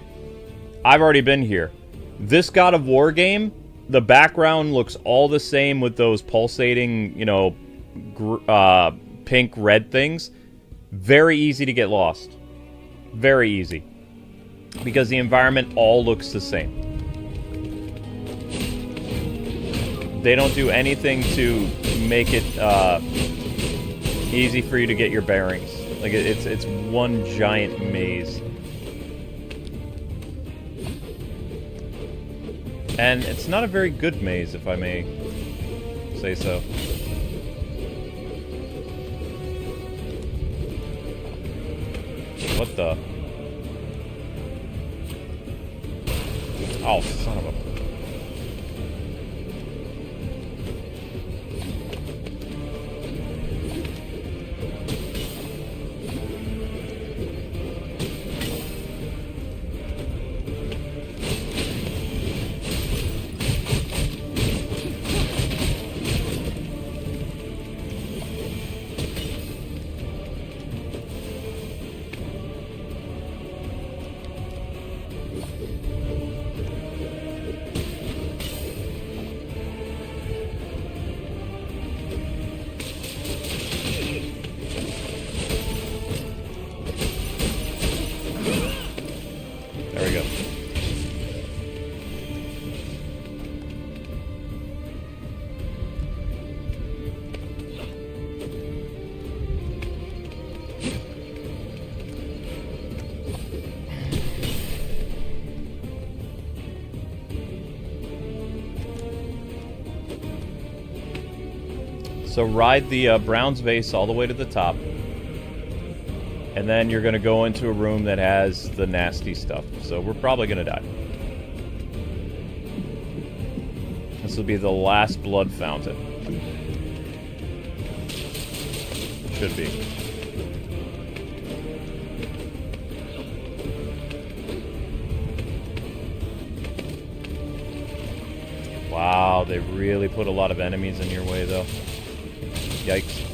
I've already been here. This God of War game, the background looks all the same with those pulsating, you know, pink, red things. Very easy to get lost. Very easy. Because the environment all looks the same. They don't do anything to make it easy for you to get your bearings. Like, it's one giant maze. And it's not a very good maze, if I may say so. What the? Oh, son of a... There we go. So ride the Browns vase all the way to the top. And then you're going to go into a room that has the nasty stuff. So we're probably going to die. This will be the last blood fountain. Should be. Wow, they really put a lot of enemies in your way, though. Yikes.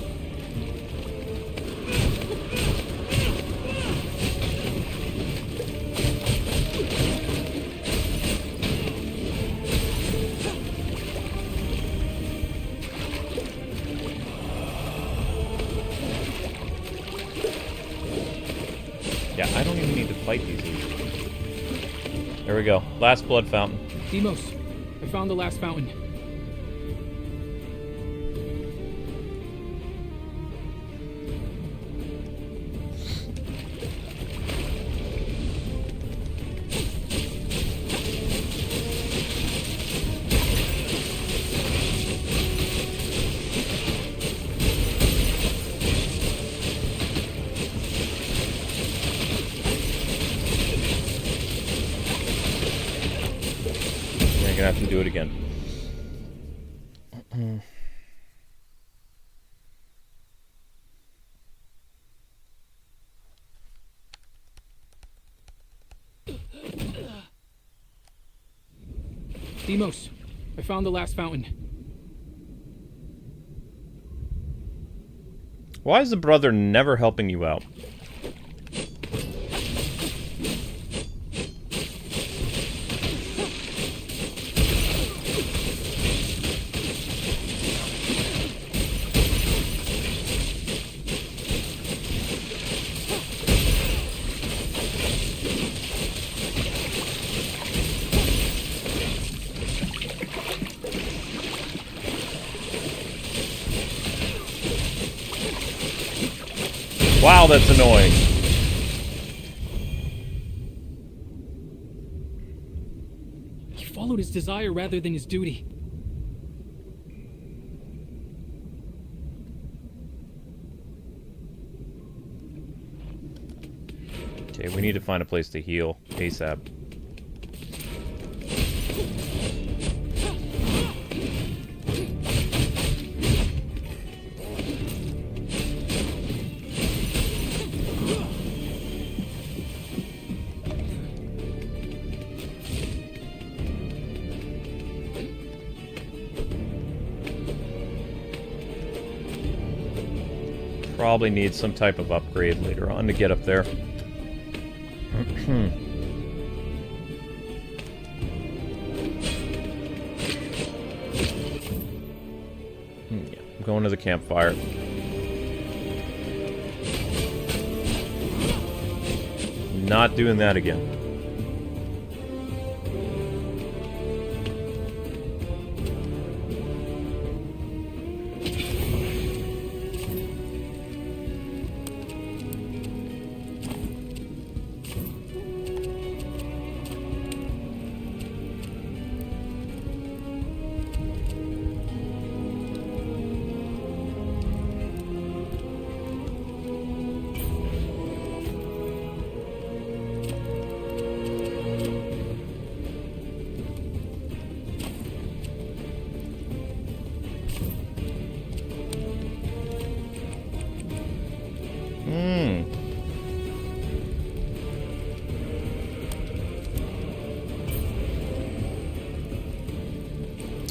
Yeah, I don't even need to fight these easy. There we go. Last blood fountain. Demos, I found the last fountain. You're gonna have to do it again. Demos, I found the last fountain. Why is the brother never helping you out? Wow, that's annoying. He followed his desire rather than his duty. Okay, we need to find a place to heal ASAP. Probably need some type of upgrade later on to get up there. Yeah, I'm going to the campfire. Not doing that again.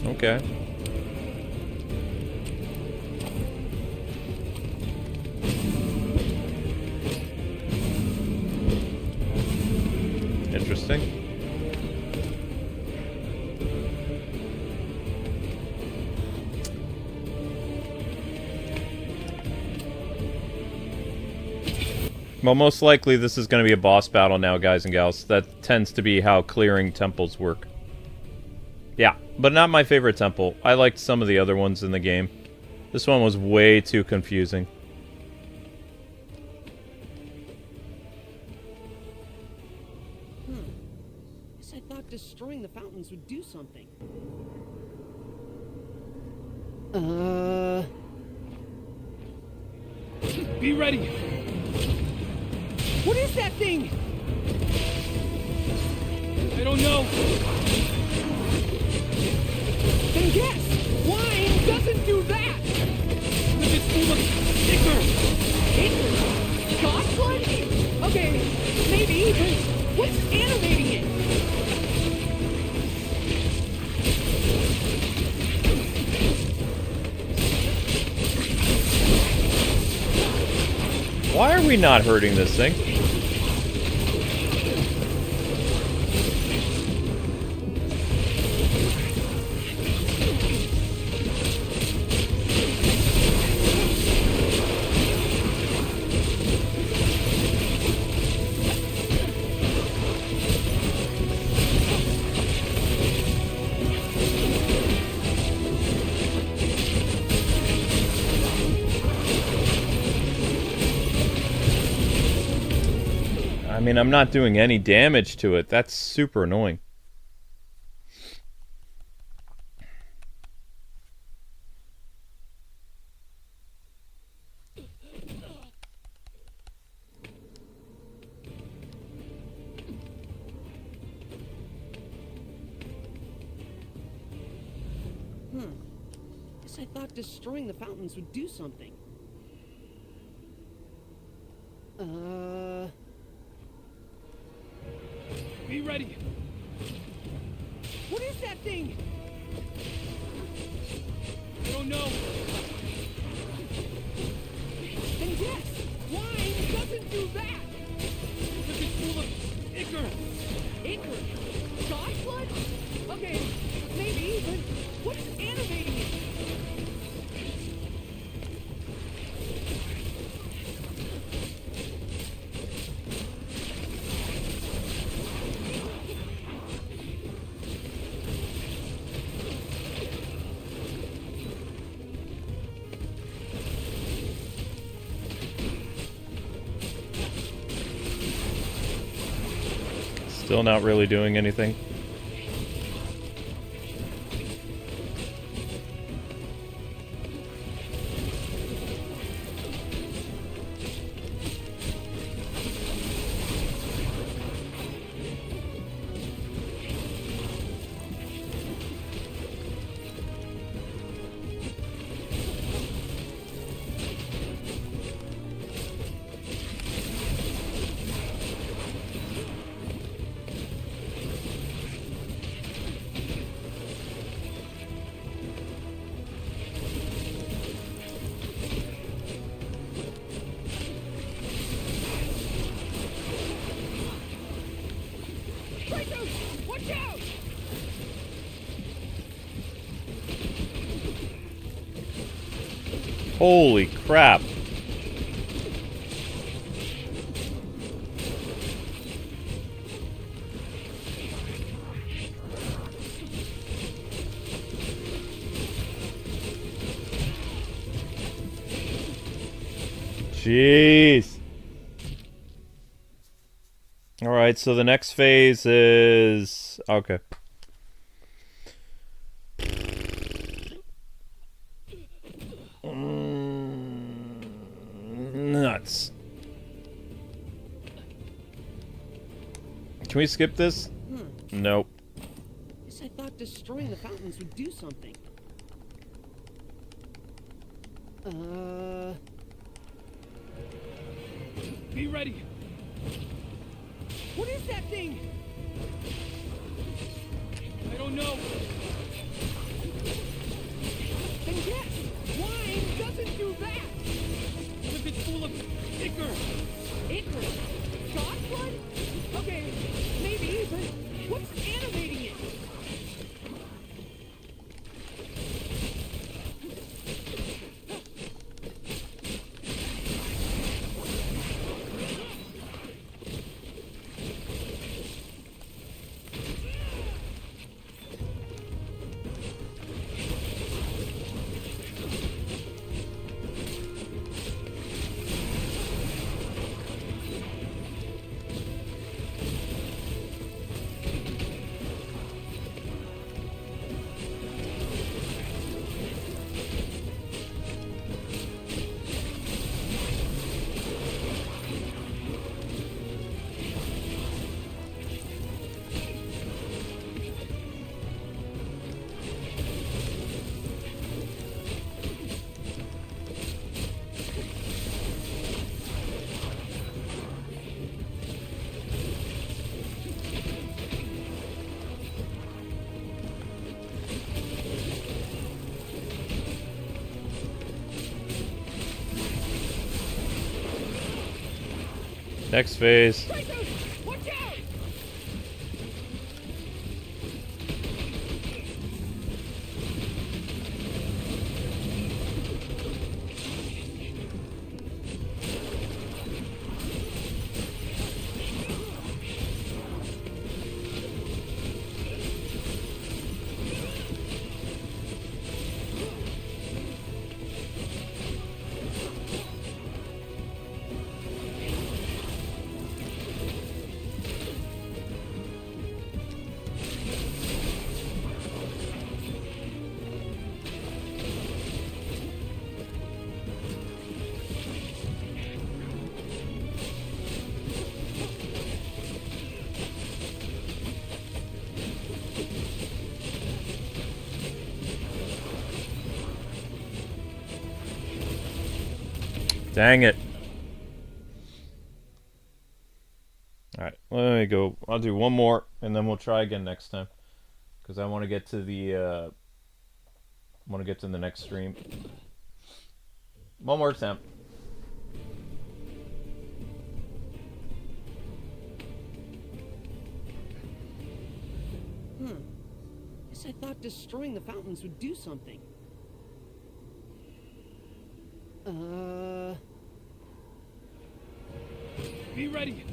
Okay. Interesting. Well, most likely this is going to be a boss battle now, guys and gals. That tends to be how clearing temples work. Yeah, but not my favorite temple. I liked some of the other ones in the game. This one was way too confusing. Guess I thought destroying the fountains would do something. Be ready! What is that thing? I don't know! Then guess! Wine doesn't do that! Look, it's full of sticker! It's god blood? Okay, maybe, but what's animating it? Why are we not hurting this thing? I mean, I'm not doing any damage to it. That's super annoying. Guess I thought destroying the fountains would do something. Be ready! What is that thing? I don't know! Still not really doing anything. Watch out! Holy crap. Jeez. Alright, so the next phase is... okay. Nuts. Can we skip this? Nope. Guess I thought destroying the fountains would do something. Be ready. What is that thing? I don't know. Then yes, wine doesn't do that. If it's full of ichor. Ichor? God blood? Okay, maybe, but what's animating it? Next phase. Watch out! Dang it. Alright, let me go. I'll do one more, and then we'll try again next time. Because I want to get to the, the next stream. One more attempt. Guess I thought destroying the fountains would do something. Be ready.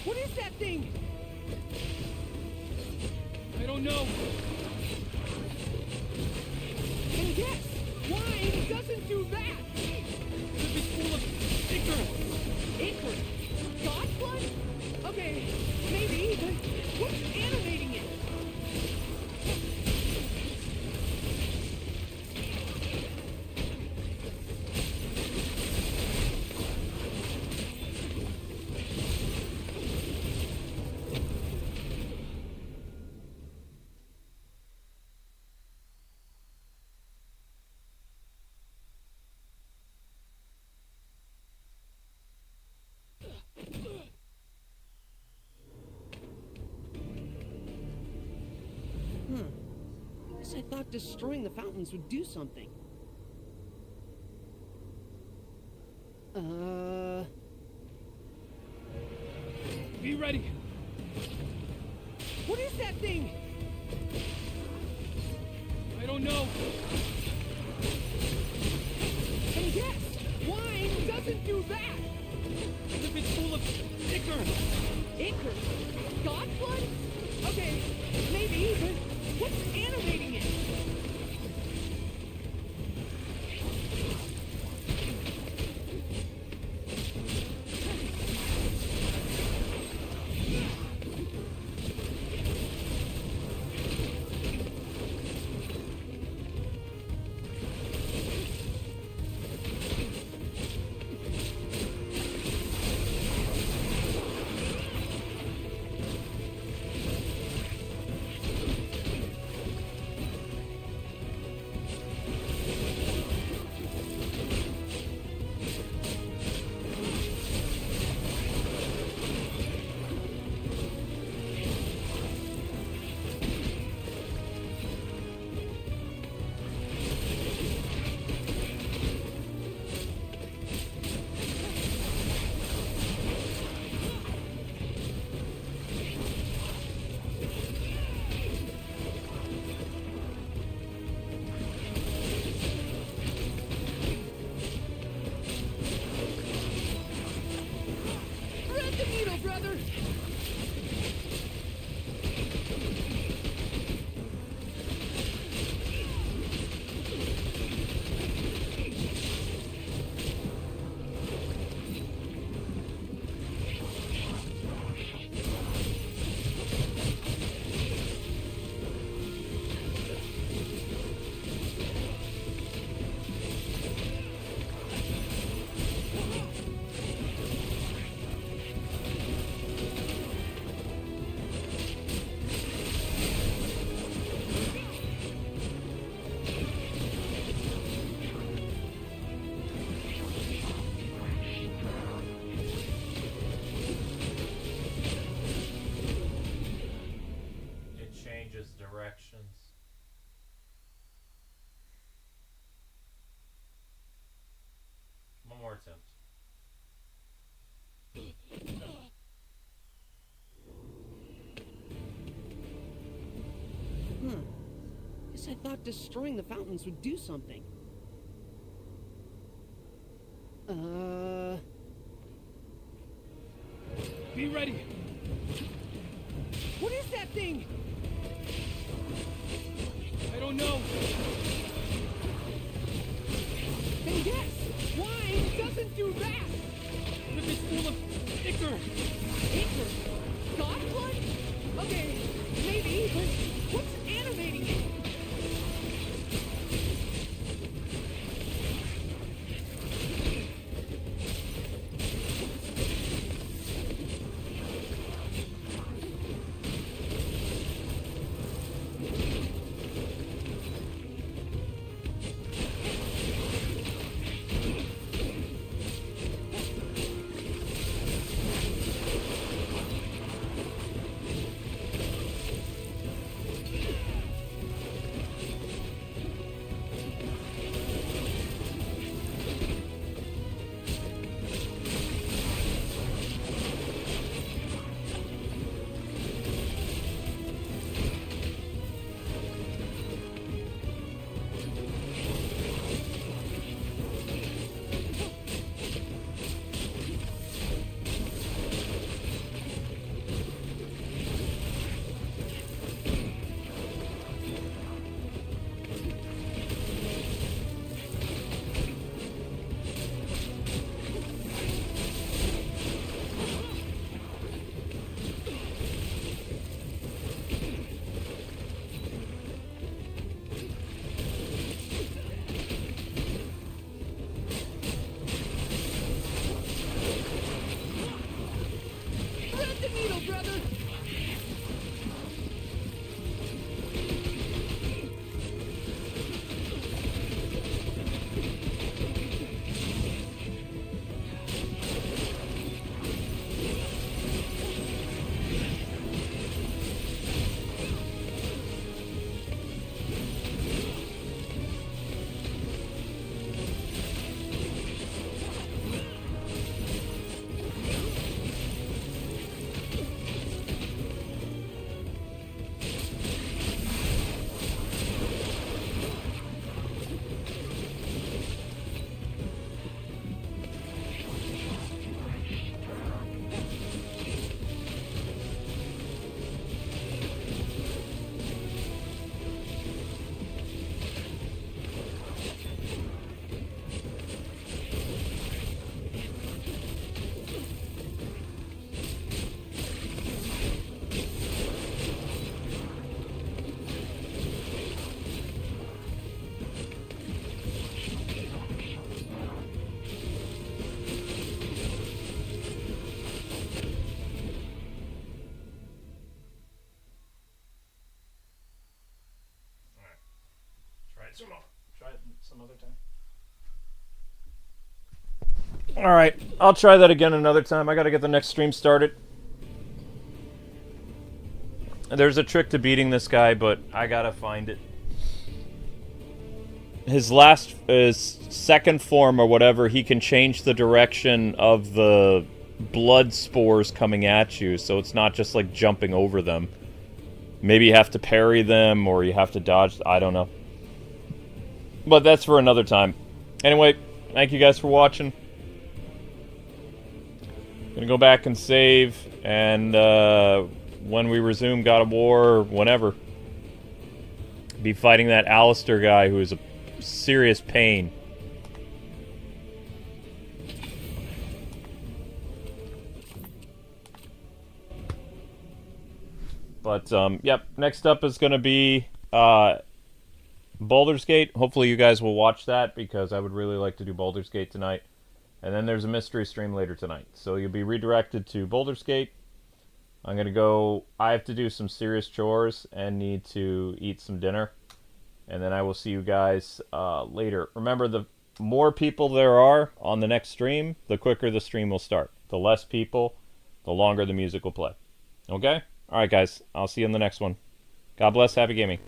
What is that thing? I don't know. And yes, wine doesn't do that. If it's full of ichor. Ichor? God blood? Okay, thought destroying the fountains would do something. Be ready. What is that thing? I don't know. And yes, wine doesn't do that! If it's full of ichor. Ichor? God blood? Okay, maybe, but what's animating it? Thread the needle, brother! It changes directions. One more attempt. Guess I thought destroying the fountains would do something. Be ready. What is that thing? I don't know. And yes, wine doesn't do that! If it's full of ichor. Ichor? God blood? Okay, maybe, but what's animating it? Alright, I'll try that again another time. I gotta get the next stream started. There's a trick to beating this guy, but I gotta find it. His second form or whatever, he can change the direction of the blood spores coming at you, so it's not just like jumping over them. Maybe you have to parry them, or you have to dodge, I don't know. But that's for another time. Anyway, thank you guys for watching. Gonna go back and save, and when we resume God of War, whenever, be fighting that Alistair guy who is a serious pain. But, yep, next up is gonna be Baldur's Gate. Hopefully you guys will watch that, because I would really like to do Baldur's Gate tonight. And then there's a mystery stream later tonight. So you'll be redirected to Baldur's Gate. I'm going to go... I have to do some serious chores and need to eat some dinner. And then I will see you guys later. Remember, the more people there are on the next stream, the quicker the stream will start. The less people, the longer the music will play. Okay? Alright guys, I'll see you in the next one. God bless, happy gaming.